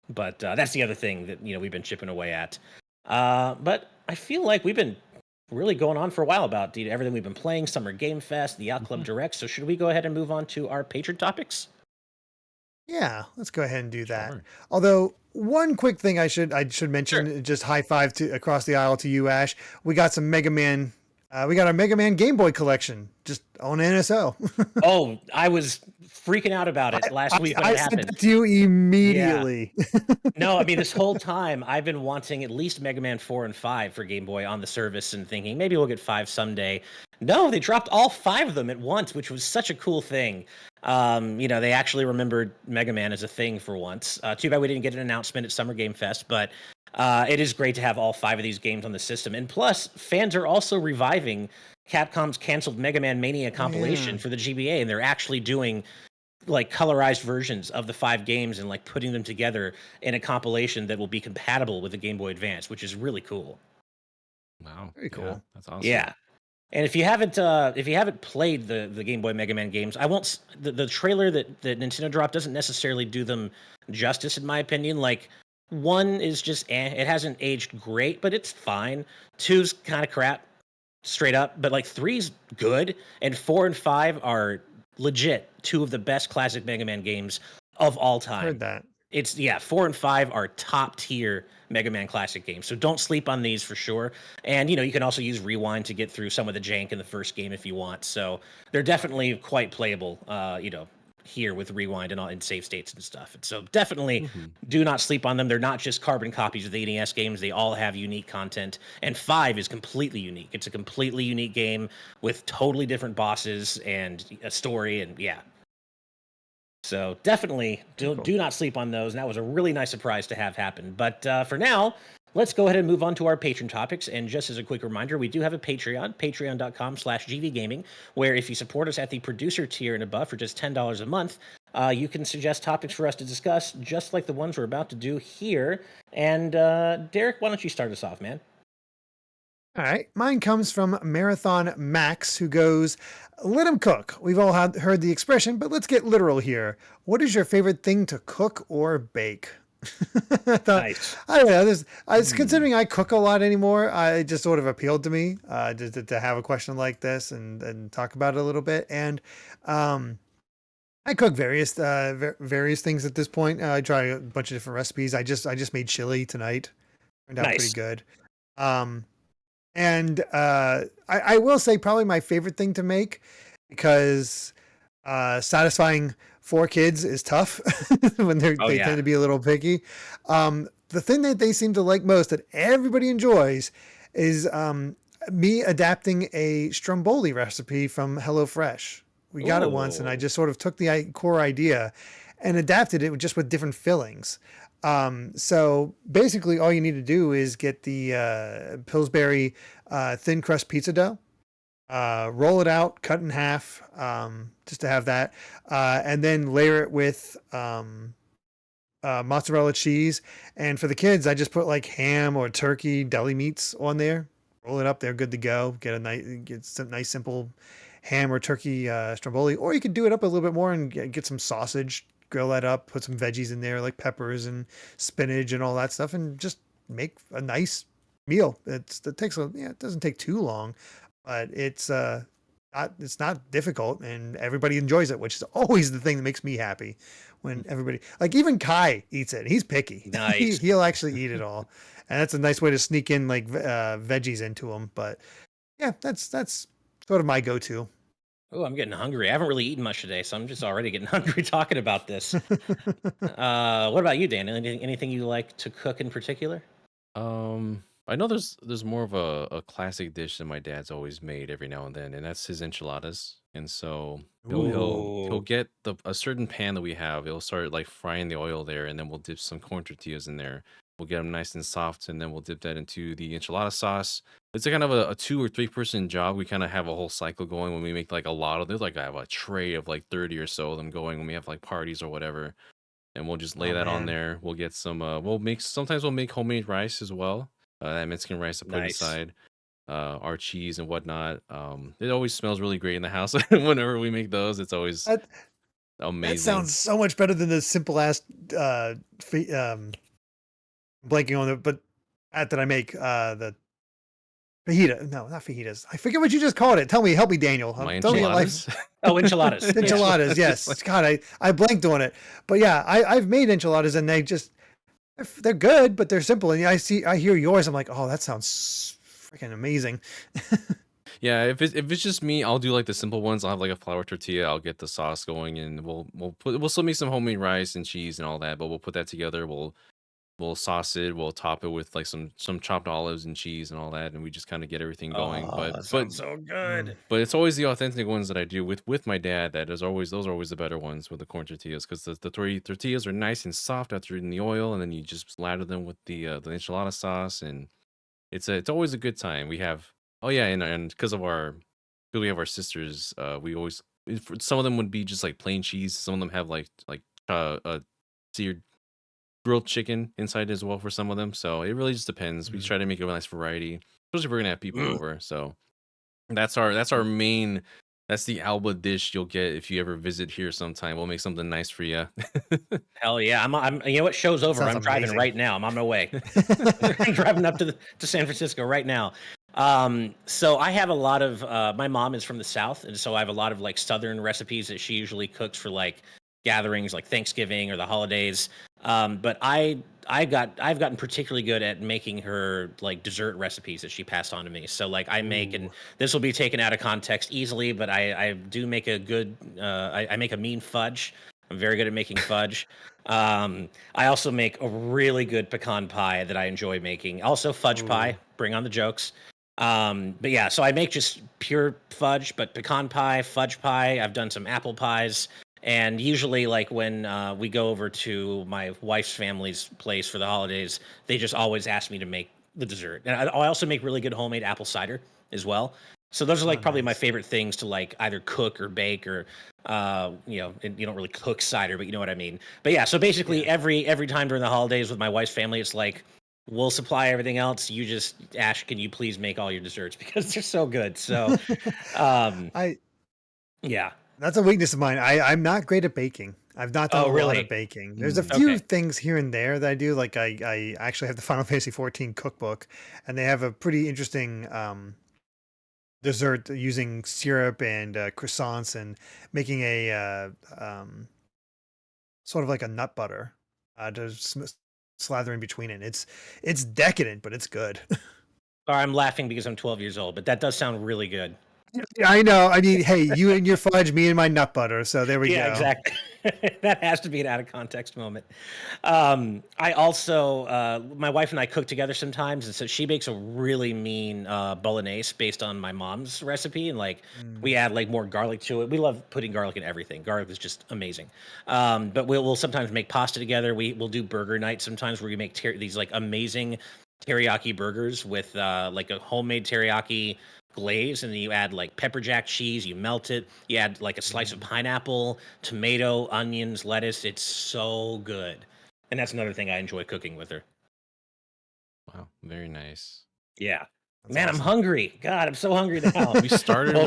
But that's the other thing that we've been chipping away at. But I feel like we've been really going on for a while about everything we've been playing, Summer Game Fest, the Yacht Club Direct. So should we go ahead and move on to our patron topics? Yeah, let's go ahead and do that. Sure. Although one quick thing I should mention, Sure. just high five to across the aisle to you, Ash. We got some Mega Man. We got our Mega Man Game Boy collection just on NSO. Oh, I was freaking out about it last week when I it sent happened. it to you Yeah. immediately. No, I mean, this whole time I've been wanting at least Mega Man 4 and 5 for Game Boy on the service and thinking maybe we'll get 5 someday. No, they dropped all 5 of them at once, which was such a cool thing. They actually remembered Mega Man as a thing for once. Too bad we didn't get an announcement at Summer Game Fest, but it is great to have all 5 of these games on the system. And plus, fans are also reviving Capcom's canceled Mega Man Mania compilation Yeah. for the GBA, and they're actually doing like colorized versions of the 5 games and like putting them together in a compilation that will be compatible with the Game Boy Advance, which is really cool. Wow. Very Yeah, cool. that's awesome. Yeah. And if you haven't played the Game Boy Mega Man games, I won't the trailer that Nintendo dropped doesn't necessarily do them justice in my opinion. Like 1 is just it hasn't aged great, but it's fine. 2's kind of crap straight up, but like 3's good, and 4 and 5 are legit 2 of the best classic Mega Man games of all time. Heard that. It's 4 and 5 are top tier Mega Man classic games. So don't sleep on these for sure. And you can also use rewind to get through some of the jank in the first game if you want. So they're definitely quite playable. Here with rewind and all in save states and stuff. And so definitely do not sleep on them. They're not just carbon copies of the NES games. They all have unique content. And 5 is completely unique. It's a completely unique game with totally different bosses and a story. And so definitely do not sleep on those. And that was a really nice surprise to have happen. But for now, let's go ahead and move on to our patron topics. And just as a quick reminder, we do have a Patreon, patreon.com/GVGaming, where if you support us at the producer tier and above for just $10 a month, you can suggest topics for us to discuss, just like the ones we're about to do here. And Derek, why don't you start us off, man? All right. Mine comes from Marathon Max, who goes, "Let him cook." We've all heard the expression, but let's get literal here. What is your favorite thing to cook or bake? I thought, Nice. I don't know. Considering I cook a lot anymore, it just sort of appealed to me to have a question like this and talk about it a little bit. And I cook various things at this point. I try a bunch of different recipes. I just made chili tonight. Turned out pretty Nice. good. Um, and I will say probably my favorite thing to make, because satisfying 4 kids is tough when they yeah. tend to be a little picky. The thing that they seem to like most, that everybody enjoys, is me adapting a stromboli recipe from HelloFresh. We got it once, and I Ooh. just sort of took the core idea and adapted it just with different fillings. So basically all you need to do is get the Pillsbury thin crust pizza dough, roll it out, cut in half, just to have that, and then layer it with mozzarella cheese. And for the kids, I just put like ham or turkey deli meats on there, roll it up, they're good to go. Get some nice simple ham or turkey stromboli, or you could do it up a little bit more and get some sausage, grill that up, put some veggies in there like peppers and spinach and all that stuff, and just make a nice meal. It doesn't take too long, but it's not difficult, and everybody enjoys it, which is always the thing that makes me happy. When everybody, like even Kai eats it, he's picky. Nice. He'll actually eat it all, and that's a nice way to sneak in like veggies into him. But yeah, that's sort of my go-to. Oh, I'm getting hungry. I haven't really eaten much today, so I'm just already getting hungry talking about this. What about you, Dan? Anything you like to cook in particular? I know there's more of a classic dish that my dad's always made every now and then, and that's his enchiladas. And so he'll Ooh, get a certain pan that we have. He'll start like frying the oil there, and then we'll dip some corn tortillas in there. We'll get them nice and soft, and then we'll dip that into the enchilada sauce. It's a kind of a 2 or 3 person job. We kind of have a whole cycle going when we make like a lot of. There's like I have a tray of like 30 or so of them going when we have like parties or whatever, and we'll just lay Oh that on man. there. We'll get some. Sometimes we'll make homemade rice as well. That Mexican rice to put nice. inside our cheese and whatnot. It always smells really great in the house whenever we make those. It's always That that amazing. sounds so much better than the simple ass uh blanking on it, but that I make the fajita. No, not fajitas. I forget what you just called it. Help me, Daniel. My Tell me a life. enchiladas. Oh, enchiladas. Yeah. Enchiladas, It's yes. like- God, I blanked on it. But yeah, I've made enchiladas, and they're good, but they're simple. And I hear yours, I'm like, oh, that sounds freaking amazing. Yeah, if it's just me, I'll do like the simple ones. I'll have like a flour tortilla. I'll get the sauce going, and we'll still make some homemade rice and cheese and all that. But we'll put that together. We'll sauce it. We'll top it with like some chopped olives and cheese and all that, and we just kind of get everything going. Oh, But that but sounds so Mm. good. but it's always the authentic ones that I do with my dad. That is always those are always the better ones with the corn tortillas, because the tortillas are nice and soft after in the oil, and then you just lather them with the enchilada sauce, and it's always a good time. We have oh yeah, and because we have our sisters, we always some of them would be just like plain cheese. Some of them have like seared grilled chicken inside as well for some of them. So it really just depends. We Mm. try to make a nice variety, especially if we're gonna have people Mm. over. So that's our main. That's the Alba dish you'll get if you ever visit here sometime. We'll make something nice for you. Hell yeah! I'm. You know what? Show's over. Sounds I'm driving amazing. right now. I'm on my way. I'm driving up to San Francisco right now. So I have a lot of my mom is from the South, and so I have a lot of like Southern recipes that she usually cooks for like gatherings like Thanksgiving or the holidays. But I've gotten particularly good at making her like dessert recipes that she passed on to me. So like I make, and Ooh. this will be taken out of context easily, but I do make a good I make a mean fudge. I'm very good at making fudge. I also make a really good pecan pie that I enjoy making. Also fudge pie. Ooh. Bring on the jokes. But yeah, so I make just pure fudge, but pecan pie, fudge pie. I've done some apple pies, And usually, like when we go over to my wife's family's place for the holidays, they just always ask me to make the dessert. And I also make really good homemade apple cider as well. So those are Oh, like probably my nice. favorite things to like either cook or bake or and you don't really cook cider, but you know what I mean. But yeah, so basically Yeah. every time during the holidays with my wife's family, it's like we'll supply everything else. You just Ash, can you please make all your desserts because they're so good. So um I yeah. That's a weakness of mine. I'm not great at baking. I've not done Oh a lot of really? baking. There's a Mm. few Okay. things here and there that I do. Like I actually have the Final Fantasy 14 cookbook, and they have a pretty interesting dessert using syrup and croissants and making a sort of like a nut butter to slather in between it. It's decadent, but it's good. Or I'm laughing because I'm 12 years old, but that does sound really good. Yeah, I know. I mean, hey, you and your fudge, me and my nut butter. So there we Yeah, go. exactly. That has to be an out of context moment. I also, my wife and I cook together sometimes, and so she makes a really mean bolognese based on my mom's recipe, and like we Mm. add like more garlic to it. We love putting garlic in everything. Garlic is just amazing. But we'll sometimes make pasta together. We'll do burger night sometimes where we make these like amazing teriyaki burgers with like a homemade teriyaki glaze, and then you add like pepper jack cheese, you melt it, you add like a slice of Mm. pineapple, tomato, onions, lettuce. It's so good. And that's another thing I enjoy cooking with her. Wow, very nice. Yeah. That's Man, I'm awesome. hungry. God, I'm so hungry now. We started Well,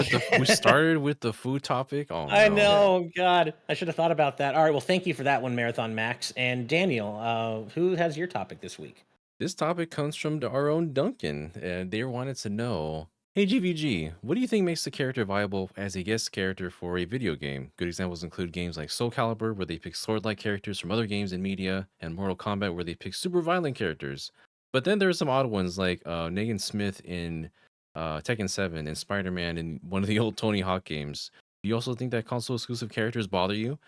with the food topic. Oh I no. Yeah. know. God, I should have thought about that. All right. Well, thank you for that one, Marathon Max. And Daniel, who has your topic this week? This topic comes from our own Duncan. They wanted to know, hey GVG, what do you think makes a character viable as a guest character for a video game? Good examples include games like Soul Calibur, where they pick sword-like characters from other games and media, and Mortal Kombat, where they pick super violent characters. But then there are some odd ones like Negan Smith in Tekken 7 and Spider-Man in one of the old Tony Hawk games. Do you also think that console exclusive characters bother you?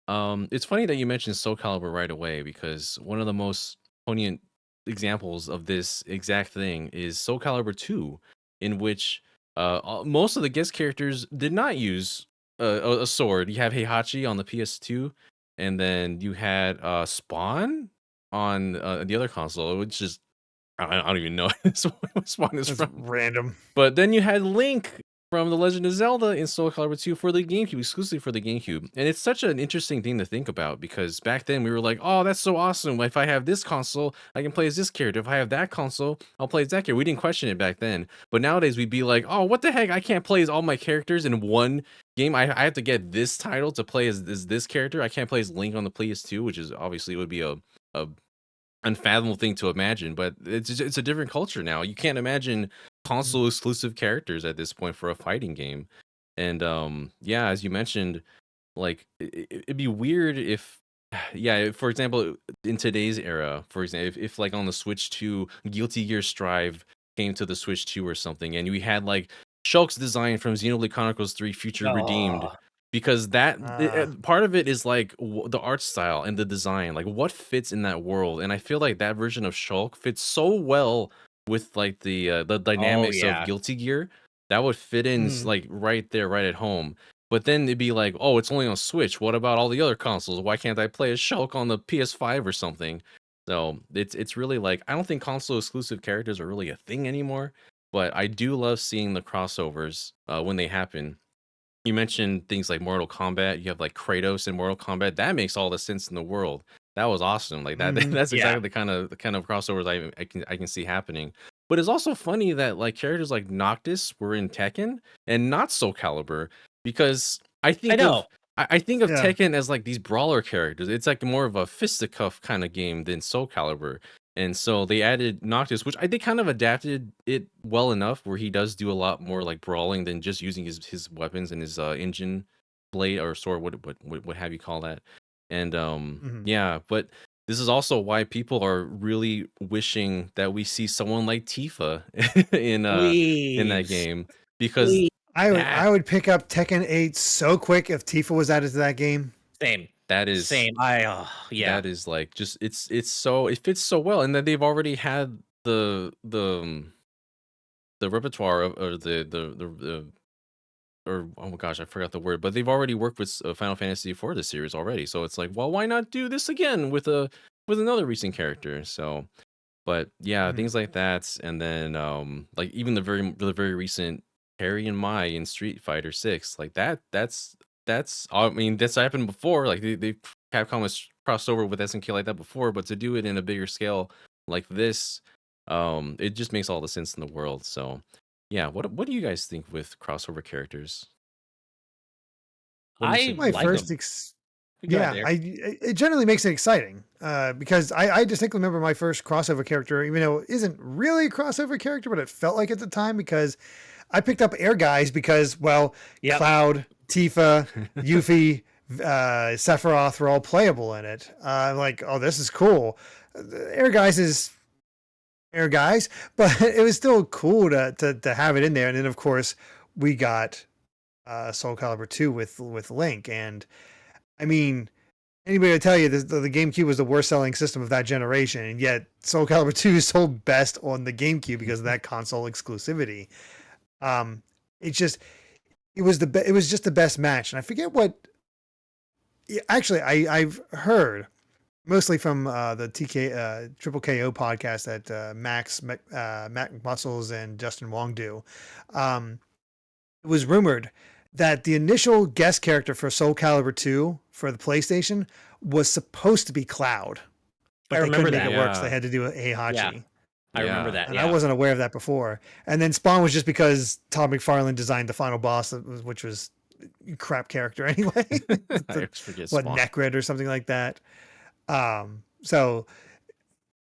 It's funny that you mentioned Soul Calibur right away because one of the most poignant examples of this exact thing is Soul Calibur 2, in which most of the guest characters did not use a sword. You have Heihachi on the PS2, and then you had Spawn on the other console, which is I don't even know what Spawn is That's from. random. But then you had Link from The Legend of Zelda in Soul Calibur 2 for the GameCube, exclusively for the GameCube. And it's such an interesting thing to think about because back then we were like, oh, that's so awesome. If I have this console, I can play as this character. If I have that console, I'll play as that character. We didn't question it back then. But nowadays we'd be like, oh, what the heck? I can't play as all my characters in one game. I have to get this title to play as this character. I can't play as Link on the PS2, which is obviously would be a unfathomable thing to imagine, but it's a different culture now. You can't imagine Mm. console exclusive characters at this point for a fighting game. And yeah, as you mentioned, like it'd be weird if yeah, for example, in today's era, for example, if like on the Switch 2, Guilty Gear Strive came to the Switch 2 or something, and we had like Shulk's design from Xenoblade Chronicles 3 Future Redeemed, Oh, because that Ah. part of it is like the art style and the design, like what fits in that world. And I feel like that version of Shulk fits so well with like the oh dynamics of yeah. Guilty Gear. That would fit in Mm. like right there, right at home. But then it'd be like, oh, it's only on Switch. What about all the other consoles? Why can't I play as Shulk on the PS5 or something? So it's really like I don't think console exclusive characters are really a thing anymore. But I do love seeing the crossovers when they happen. You mentioned things like Mortal Kombat. You have like Kratos in Mortal Kombat. That makes all the sense in the world. That was awesome. Like that. Mhm. That's Yeah. exactly the kind of crossovers I can see happening. But it's also funny that like characters like Noctis were in Tekken and not Soul Calibur because I I think of know. I think of Yeah. Tekken as like these brawler characters. It's like more of a fisticuff kind of game than Soul Calibur. And so they added Noctis, which I think kind of adapted it well enough where he does do a lot more like brawling than just using his weapons and his engine blade or sword, what have you call that. And Mhm. yeah, but this is also why people are really wishing that we see someone like Tifa in that Please. game because Please. I that would pick up Tekken 8 so quick if Tifa was added to that game. Same. that is Same. I yeah. that is like just it's so it fits so well and that they've already had the repertoire of or the or oh my gosh, I forgot the word, but they've already worked with Final Fantasy for the series already. So it's like, well, why not do this again with another recent character? So, but yeah, Mhm. things like that, and then like even the very recent Terry and Mai in Street Fighter 6, like that's I mean that's happened before. Like they Capcom has crossed over with SNK like that before, but to do it in a bigger scale like this, it just makes all the sense in the world. So yeah, what do you guys think with crossover characters? What makes I it My like unique? first, them. Go ahead yeah, there. it generally makes it exciting because I distinctly remember my first crossover character, even though it isn't really a crossover character, but it felt like at the time because I picked up Air Guys because, well, Yep. Cloud, Tifa, Yuffie, Sephiroth were all playable in it. I'm like, oh, this is cool. Air Guys is Air Guys, but it was still cool to have it in there. And then, of course, we got Soul Calibur 2 with Link. And I mean, anybody would tell you the GameCube was the worst selling system of that generation, and yet Soul Calibur 2 sold best on the GameCube because of that console exclusivity. Um, it just it was just the best match, and I forget what. Actually, I've heard mostly from the Triple KO podcast that Mac Muscles and Justin Wong do. Um, it was rumored that the initial guest character for Soul Calibur 2 for the PlayStation was supposed to be Cloud, I but they remember couldn't make Oh it that. work, so they yeah, had to do a Yeah, Heihachi. I remember yeah. that. And I Yeah. wasn't aware of that before. And then Spawn was just because Todd McFarlane designed the final boss, which was a crap character anyway. I The- always forget what, Spawn. Necrid or something like that. So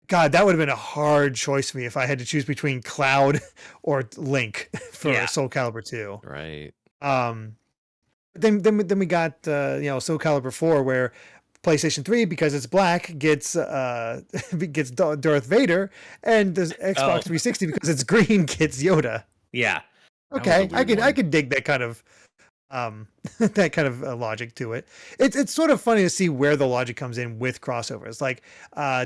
God, that would have been a hard choice for me if I had to choose between Cloud or Link for Yeah. Soul Calibur 2. Right. Um, then we got Soul Calibur 4 where PlayStation 3 because it's black gets gets Darth Vader, and the Xbox Oh, 360 because it's green gets Yoda. yeah. That was a Okay, weird I one. could dig that kind of that kind of logic to it. It's sort of funny to see where the logic comes in with crossovers. Like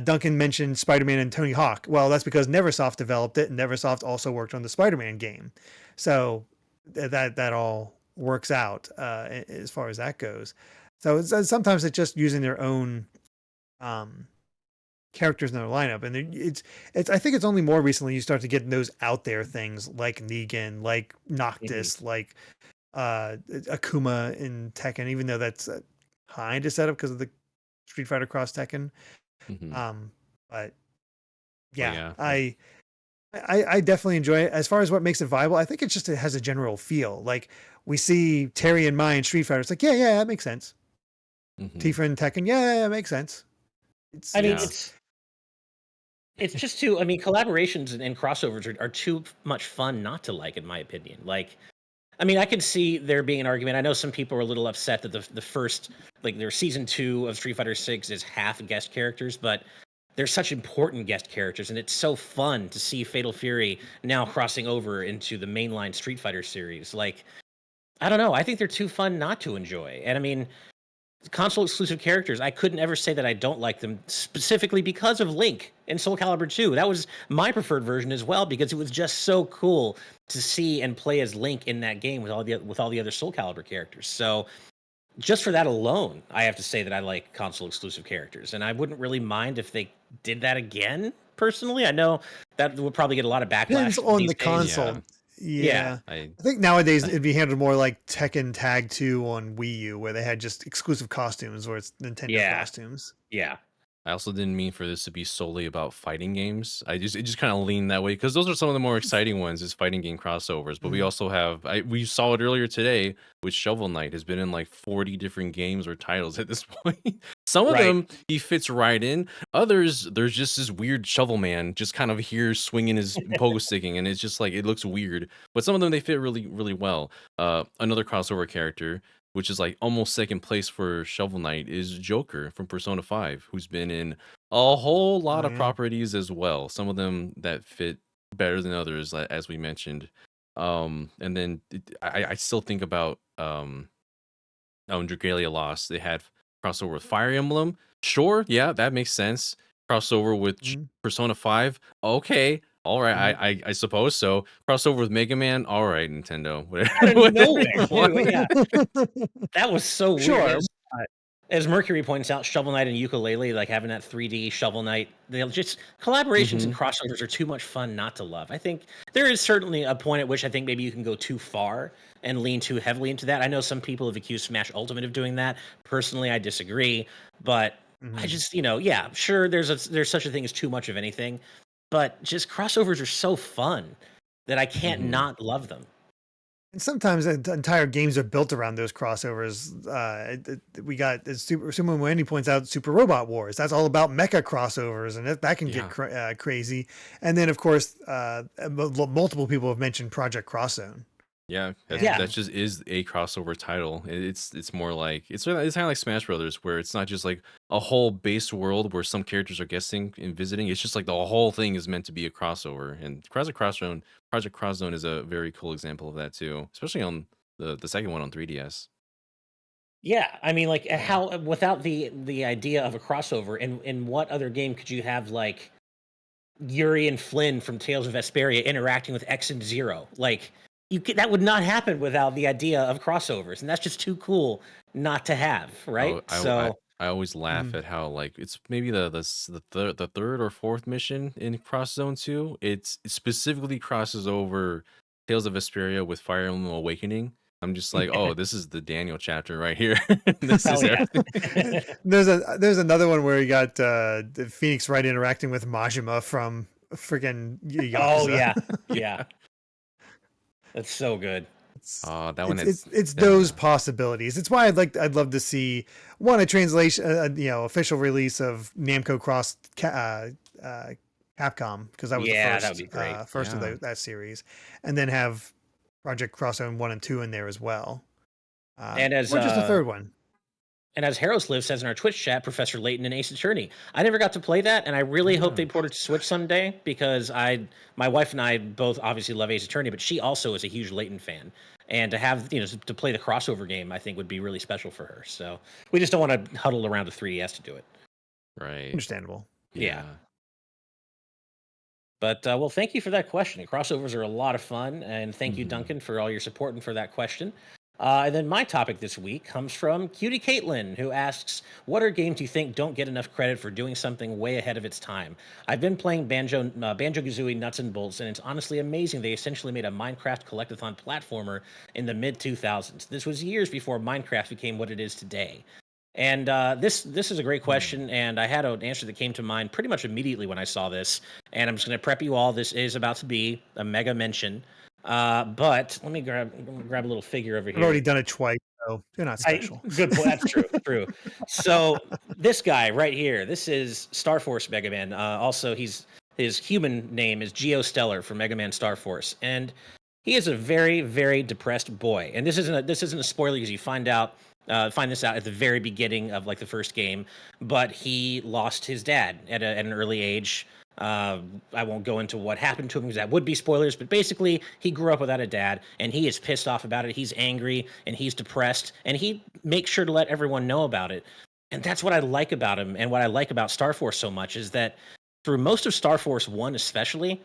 Duncan mentioned Spider-Man and Tony Hawk. Well, that's because Neversoft developed it, and Neversoft also worked on the Spider-Man game. So that all works out as far as that goes. So sometimes it's just using their own um, characters in their lineup, and it's I think it's only more recently you start to get those out there things like Negan, like Mhm. Noctis, like Akuma in Tekken, even though that's kind of set up because of the Street Fighter Cross Tekken. Hmm. Um, but But yeah, yeah, I definitely enjoy it. As far as what makes it viable, I think it's just it has a general feel. Like we see Terry and Mai in Street Fighter, it's like yeah, that makes sense. hmm, Tifa and Tekken, yeah, that makes sense. I mean, yeah, it's just too. I mean, collaborations and crossovers are too much fun not to like, in my opinion. Like, I mean, I could see there being an argument. I know some people are a little upset that the first, like, their season 2 of Street Fighter 6 is half guest characters, but they're such important guest characters, and it's so fun to see Fatal Fury now crossing over into the mainline Street Fighter series. Like, I don't know. I think they're too fun not to enjoy. And I mean, console exclusive characters, I couldn't ever say that I don't like them specifically because of Link in Soul Calibur 2. That was my preferred version as well because it was just so cool to see and play as Link in that game with all the other Soul Calibur characters. So just for that alone, I have to say that I like console exclusive characters, and I wouldn't really mind if they did that again. Personally, I know that would probably get a lot of Depends backlash on these the days. yeah. console. Yeah, Yeah. I I think nowadays it'd be handled more like Tekken Tag 2 on Wii U, where they had just exclusive costumes, where it's Nintendo yeah, costumes. yeah. I also didn't mean for this to be solely about fighting games. It just kind of leaned that way because those are some of the more exciting ones is fighting game crossovers. But we Mhm. also have we saw it earlier today with Shovel Knight has been in like 40 different games or titles at this point. Some of Right. them he fits right in. Others there's just this weird shovel man just kind of here swinging his pogo sticking and it's just like it looks weird. But some of them they fit really well. Another crossover character which is like almost second place for Shovel Knight, is Joker from Persona 5, who's been in a whole lot Oh of yeah. properties as well. Some of them that fit better than others, as we mentioned. And then I still think about Dragalia Lost. They had crossover with Fire Emblem. Sure, yeah, that makes sense. Crossover with Mhm. Persona 5. Okay, All right, I suppose so. Crossover with Mega Man. All right, Nintendo. Out of Whatever nowhere, you too, want. yeah. That was so weird. Sure. As Mercury points out, Shovel Knight and Ukulele, like having that 3D Shovel Knight, they'll just collaborations and Mhm. crossovers are too much fun not to love. I think there is certainly a point at which I think maybe you can go too far and lean too heavily into that. I know some people have accused Smash Ultimate of doing that. Personally, I disagree, but I Mhm. just, yeah, sure, there's such a thing as too much of anything, but just crossovers are so fun that I can't Mhm. not love them. And sometimes entire games are built around those crossovers. We got, as Super Wendy points out, Super Robot Wars. That's all about mecha crossovers, and that can get Yeah. crazy. And then, of course, multiple people have mentioned Project Cross Zone. Yeah, Yeah. that just is a crossover title. It's more like it's kind of like Smash Brothers, where it's not just like a whole base world where some characters are guesting and visiting. It's just like the whole thing is meant to be a crossover. And Project Cross Zone is a very cool example of that too, especially on the second one on 3DS. Yeah, I mean, like, Yeah. how without the idea of a crossover, in what other game could you have like Yuri and Flynn from Tales of Vesperia interacting with X and Zero? Like, that would not happen without the idea of crossovers, and that's just too cool not to have, right? Oh, So, I always laugh Mhm. at how like it's maybe the third or fourth mission in Cross Zone 2. It specifically crosses over Tales of Vesperia with Fire Emblem Awakening. I'm just like, oh, this is the Daniel chapter right here. This hell is yeah. everything. There's another one where you got the Phoenix Wright interacting with Majima from freaking Oh Yakuza. yeah, yeah, Yeah. that's so good. It's Oh, that one it's has it's it's those yeah. possibilities. It's why I'd love to see a translation, official release of Namco Cross Capcom, because that was the Yeah, that would be great. first of Yeah. that series, and then have Project Cross Zone 1 and 2 in there as well, And as or just a third one. And as Harrowsliv says in our Twitch chat, Professor Layton and Ace Attorney. I never got to play that, and I really hope they Yeah. port it to Switch someday because my wife and I both obviously love Ace Attorney, but she also is a huge Layton fan. And to have, to play the crossover game, I think would be really special for her. So we just don't want to huddle around a 3DS to do it. Right. Understandable. Yeah. Yeah. But well, thank you for that question. Crossovers are a lot of fun, and thank you, Mhm. Duncan, for all your support and for that question. And then my topic this week comes from Cutie Caitlin, who asks, "What are games you think don't get enough credit for doing something way ahead of its time? I've been playing Banjo Kazooie Nuts and Bolts, and it's honestly amazing. They essentially made a Minecraft collectathon platformer in the mid 2000s. This was years before Minecraft became what it is today." And this is a great Hmm. question, and I had an answer that came to mind pretty much immediately when I saw this. And I'm just going to prep you all. This is about to be a mega mention, but let me grab a little figure over I've already here. done it twice, so you're not special. Good point. That's true. True. So this guy right here, this is Star Force Mega Man. Also, his human name is Geostellar from Mega Man Star Force, and he is a very very depressed boy. And this isn't a spoiler because you find this out at the very beginning of like the first game. But he lost his dad at an early age. I won't go into what happened to him because that would be spoilers, but basically, he grew up without a dad and he is pissed off about it. He's angry and he's depressed and he makes sure to let everyone know about it. And that's what I like about him. And what I like about Star Force so much is that through most of Star Force 1, especially,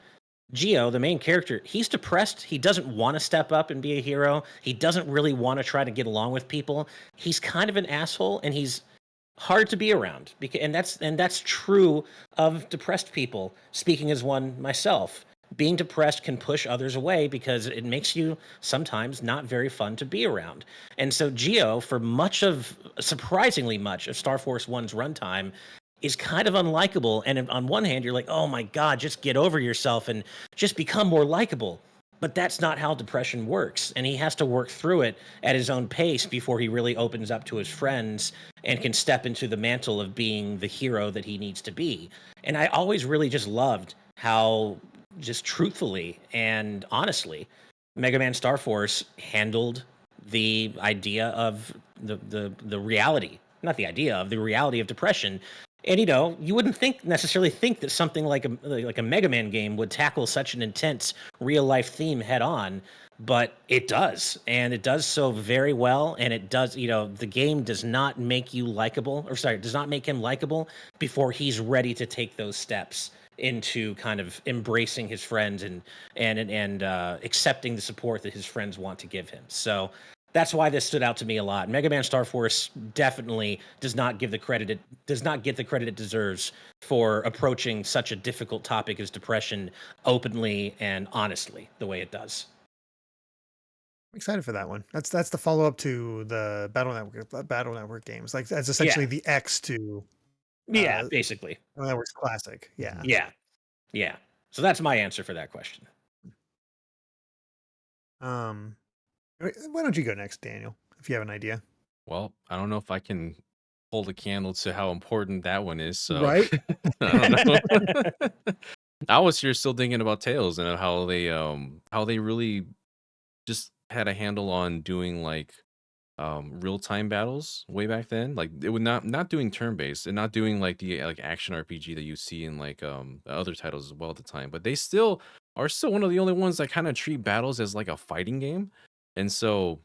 Geo, the main character, he's depressed. He doesn't want to step up and be a hero. He doesn't really want to try to get along with people. He's kind of an asshole and he's hard to be around because and that's true of depressed people. Speaking as one myself, being depressed can push others away because it makes you sometimes not very fun to be around. And so Geo, for surprisingly much of Star Force 1's runtime, is kind of unlikable. And on one hand, you're like, oh my God, just get over yourself and just become more likable. But that's not how depression works. And he has to work through it at his own pace before he really opens up to his friends and can step into the mantle of being the hero that he needs to be. And I always really just loved how, just truthfully and honestly, Mega Man Star Force handled the idea of the reality, not the idea of the reality of depression. And you wouldn't necessarily think that something like a Mega Man game would tackle such an intense real life theme head on, but it does, and it does so very well. And it does, the game does not make you likable, or sorry, does not make him likable before he's ready to take those steps. into kind of embracing his friends and accepting the support that his friends want to give him. So that's why this stood out to me a lot. Mega Man Star Force definitely does not get the credit it deserves for approaching such a difficult topic as depression openly and honestly the way it does. I'm excited for that one. That's the follow up to the Battle Network games. Like that's essentially Yeah. the X to Yeah, basically. Battle Network's classic. Yeah. Yeah. Yeah. So that's my answer for that question. Um, why don't you go next, Daniel? If you have an idea. Well, I don't know if I can hold a candle to how important that one is. So Right. I don't know. I was here still thinking about Tails and how they really just had a handle on doing like real time battles way back then. Like it would not doing turn based and not doing like the like action RPG that you see in like other titles as well at the time. But they still are still one of the only ones that kind of treat battles as like a fighting game. And so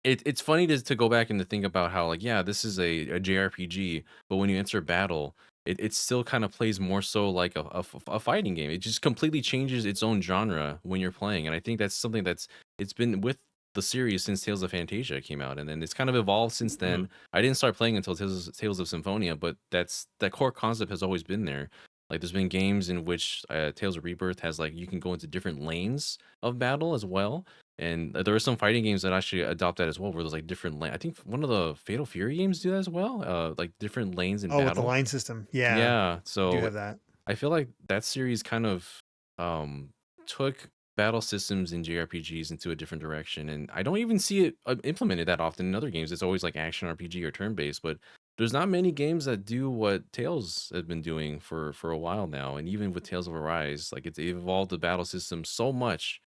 it's funny to go back and to think about how like yeah this is a JRPG, but when you enter battle it still kind of plays more so like a fighting game. It just completely changes its own genre when you're playing, and I think that's something that's it's been with the series since Tales of Fantasia came out, and then it's kind of evolved since Mhm. then. I didn't start playing until Tales of Symphonia, but that core concept has always been there. Like there's been games in which Tales of Rebirth has like you can go into different lanes of battle as well, and there are some fighting games that actually adopt that as well, where there's like different I think one of the Fatal Fury games do that as well. Like different lanes in Oh, with the battle. line system. Yeah, Yeah. I do So have that. I feel like that series kind of um took battle systems in JRPGs into a different direction, and I don't even see it implemented that often in other games. It's always like action RPG or turn based, but there's not many games that do what Tales has been doing for a while now. And even with Tales of Arise, like it's evolved the battle system so much.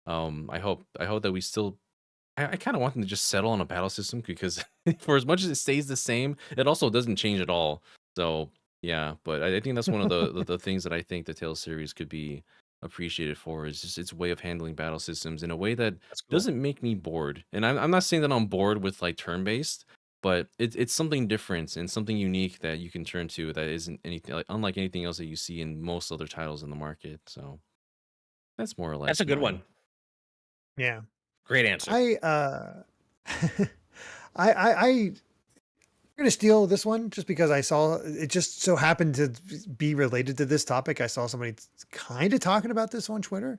I hope that we still I kind of want them to just settle on a battle system because for as much as it stays the same, it also doesn't change at all. So yeah, but I think that's one of the things that I think the Tales series could be appreciated for is just its way of handling battle systems in a way that That's cool. doesn't make me bored. And I'm not saying that I'm bored with like turn based, but it's something different and something unique that you can turn to that isn't anything like unlike anything else that you see in most other titles in the market. So that's more or That's a less good one. mine. Yeah. Great answer. I I'm gonna steal this one just because I saw it just so happened to be related to this topic. I saw somebody kind of talking about this on Twitter,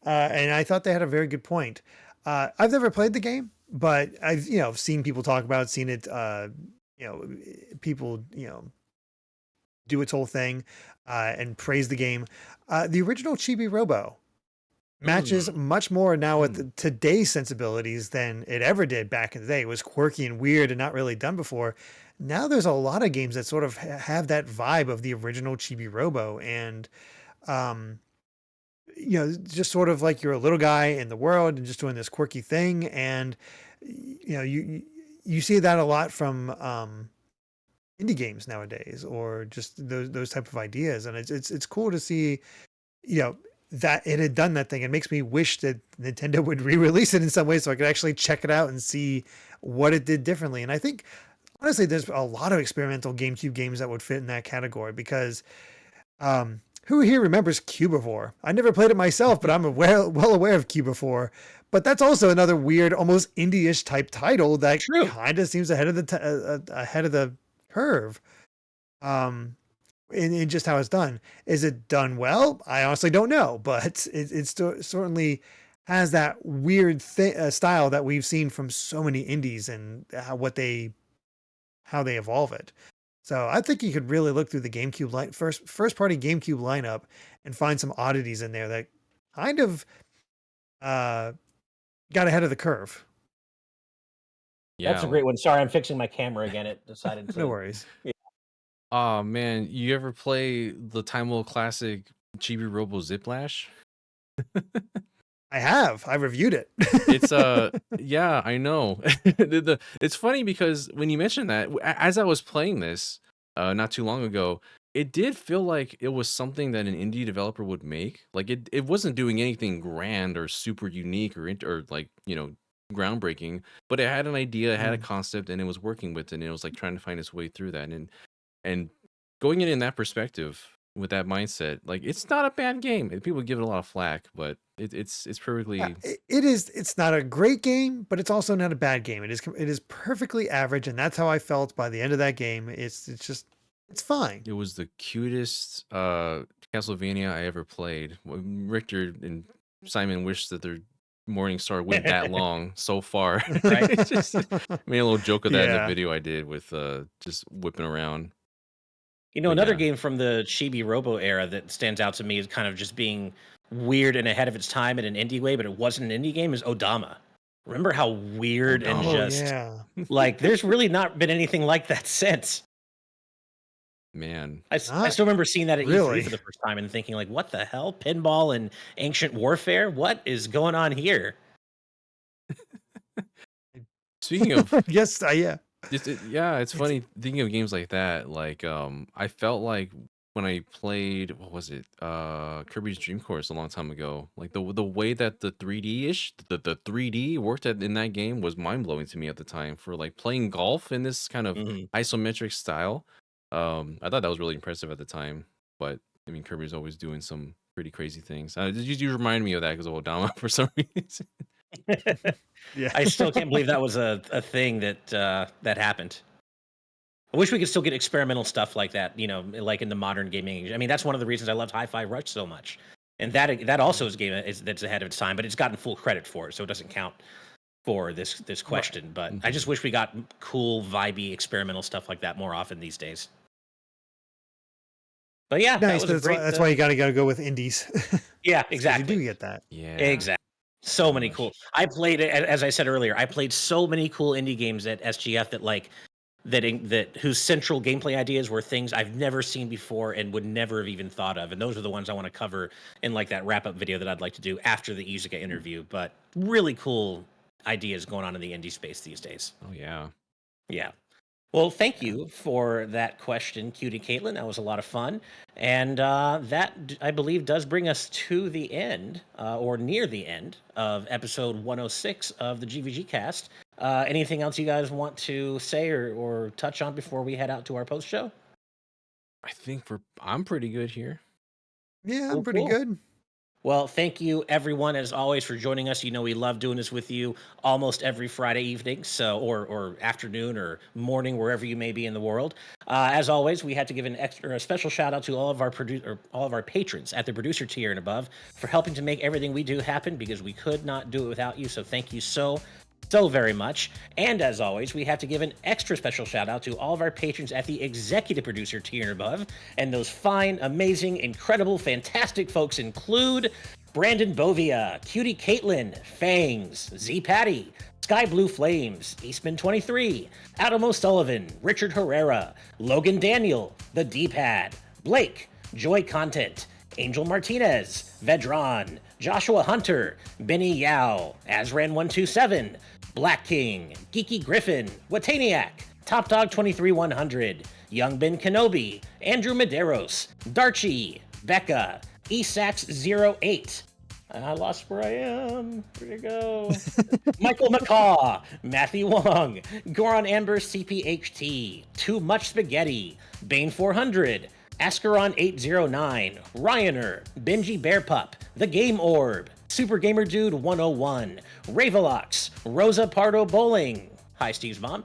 and I thought they had a very good point. I've never played the game, but I've seen people talk about it, seen it. You know, people do its whole thing and praise the game. The original Chibi Robo matches Mm. much more now with Mm. today's sensibilities than it ever did back in the day. It was quirky and weird and not really done before. Now there's a lot of games that sort of have that vibe of the original Chibi Robo, and um, just sort of like you're a little guy in the world and just doing this quirky thing, and you see that a lot from indie games nowadays, or just those type of ideas, and it's cool to see you know, that it had done that thing. It makes me wish that Nintendo would re-release it in some way so I could actually check it out and see what it did differently. And I think honestly, there's a lot of experimental GameCube games that would fit in that category because who here remembers Cubivore? I never played it myself, but I'm well aware of Cubivore. But that's also another weird, almost indie-ish type title that True. kind of seems ahead of ahead of the curve. Um, in just how it's done. Is it done well? I honestly don't know, but it certainly has that weird style that we've seen from so many indies and how they evolve it. So I think you could really look through the GameCube first party GameCube lineup and find some oddities in there that kind of uh, got ahead of the curve. That's Yeah. a great one. Sorry, I'm fixing my camera again. It decided No to. worries. Yeah. Oh man, you ever play the Time World classic Chibi Robo Ziplash? I have. I reviewed it. It's yeah, I know. It's funny because when you mentioned that, as I was playing this not too long ago, it did feel like it was something that an indie developer would make. Like it wasn't doing anything grand or super unique or like, groundbreaking, but it had an idea, it had a Mm. concept, and it was working with it, and it was like trying to find its way through that. And going in that perspective, with that mindset. Like, it's not a bad game. And people give it a lot of flack, but it's Yeah, perfectly. it is. It's not a great game, but it's also not a bad game. It is perfectly average, and that's how I felt by the end of that game. It's just it's fine. It was the cutest Castlevania I ever played. Richter and Simon wished that their Morning Star went that long so far. Right. It's just made a little joke of that in the Yeah. video I did with just whipping around. You know, But another yeah, game from the Chibi Robo era that stands out to me as kind of just being weird and ahead of its time in an indie way, but it wasn't an indie game, is Odama. Remember how weird and Odama. Oh just yeah. like there's really not been anything like that since. Man. I Not still remember seeing that at E3 really. for the first time and thinking like, what the hell? Pinball and ancient warfare? What is going on here? Speaking of Yes, yeah. yeah, it's It's funny thinking of games like that. Like, I felt like when I played, what was it, Kirby's Dream Course a long time ago. Like the way that the 3D ish, the 3D worked in that game was mind blowing to me at the time. For like playing golf in this kind of Mhm. isometric style, I thought that was really impressive at the time. But I mean, Kirby's always doing some pretty crazy things. You remind me of that because of Odama for some reason. yeah. I still can't believe that was a thing that that happened. I wish we could still get experimental stuff like that, you know, like in the modern gaming. I mean, that's one of the reasons I loved Hi-Fi Rush so much. And that also is a game that's ahead of its time, but it's gotten full credit for it, so it doesn't count for this Right. question. But I just Mhm. wish we got cool, vibey, experimental stuff like that more often these days. But yeah, that Nice, was but a that's why great. you gotta go with indies. Yeah, It's because you do exactly. get that. Yeah, Exactly. So very many cool. much. I played it as I said earlier. I played so many cool indie games at SGF that that whose central gameplay ideas were things I've never seen before and would never have even thought of. And those are the ones I want to cover in like that wrap up video that I'd like to do after the Izuka interview. But really cool ideas going on in the indie space these days. Oh yeah. Yeah. Well, thank Yeah. you for that question, Cutie Caitlin. That was a lot of fun. And I believe, does bring us to the end, or near the end, of episode 106 of the GVG cast. Anything else you guys want to say or touch on before we head out to our post show? I think I'm pretty good here. Yeah, I'm Cool, pretty cool. good. Well, thank you everyone as always for joining us. You know we love doing this with you almost every Friday evening, so or afternoon or morning, wherever you may be in the world. As always, we had to give a special shout out to all of our all of our patrons at the producer tier and above for helping to make everything we do happen because we could not do it without you. So thank you so very much. And as always, we have to give an extra special shout out to all of our patrons at the executive producer tier and above. And those fine, amazing, incredible, fantastic folks include Brandon Bovia, Cutie Caitlin, Fangs, Z Patty, Sky Blue Flames, Eastman 23, Adam O'Sullivan, Richard Herrera, Logan Daniel, The D-Pad, Blake, Joy Content, Angel Martinez, Vedron, Joshua Hunter, Benny Yao, Azran127, Black King, Geeky Griffin, Wataniac, Top Dog 23100, Young Ben Kenobi, Andrew Medeiros, Darchi, Becca, Esax08. I lost where I am. Where'd it go? Michael McCaw, Matthew Wong, Goron Amber CPHT, Too Much Spaghetti, Bane 400, Ascaron 809, Ryaner, Benji Bearpup, The Game Orb, Super Gamer Dude 101, Ravelox, Rosa Pardo Bowling. Hi, Steve's mom.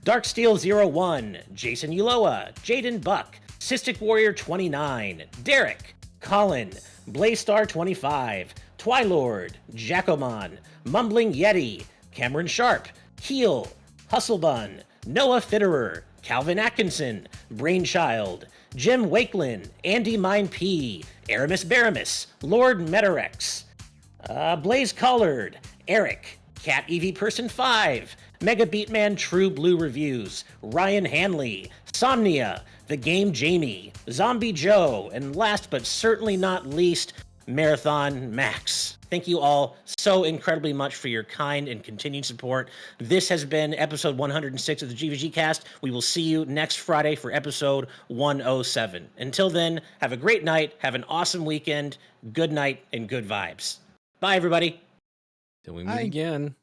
Darksteel01, Jason Uloa, Jaden Buck, Cystic Warrior 29, Derek, Colin, Blaystar 25, Twilord, Jacomon, Mumbling Yeti, Cameron Sharp, Keel, Hustlebun, Noah Fitterer, Calvin Atkinson, Brainchild, Jim Wakelin, Andy Mine P, Aramis Baramis, Lord Metarex, Blaze Collard, Eric, Cat EV Person 5, Mega Beatman True Blue Reviews, Ryan Hanley, Somnia, The Game Jamie, Zombie Joe, and last but certainly not least, Marathon Max. Thank you all so incredibly much for your kind and continued support. This has been episode 106 of the GVG cast. We will see you next Friday for episode 107. Until then, have a great night, have an awesome weekend, good night, and good vibes. Bye, everybody. Till we meet I again.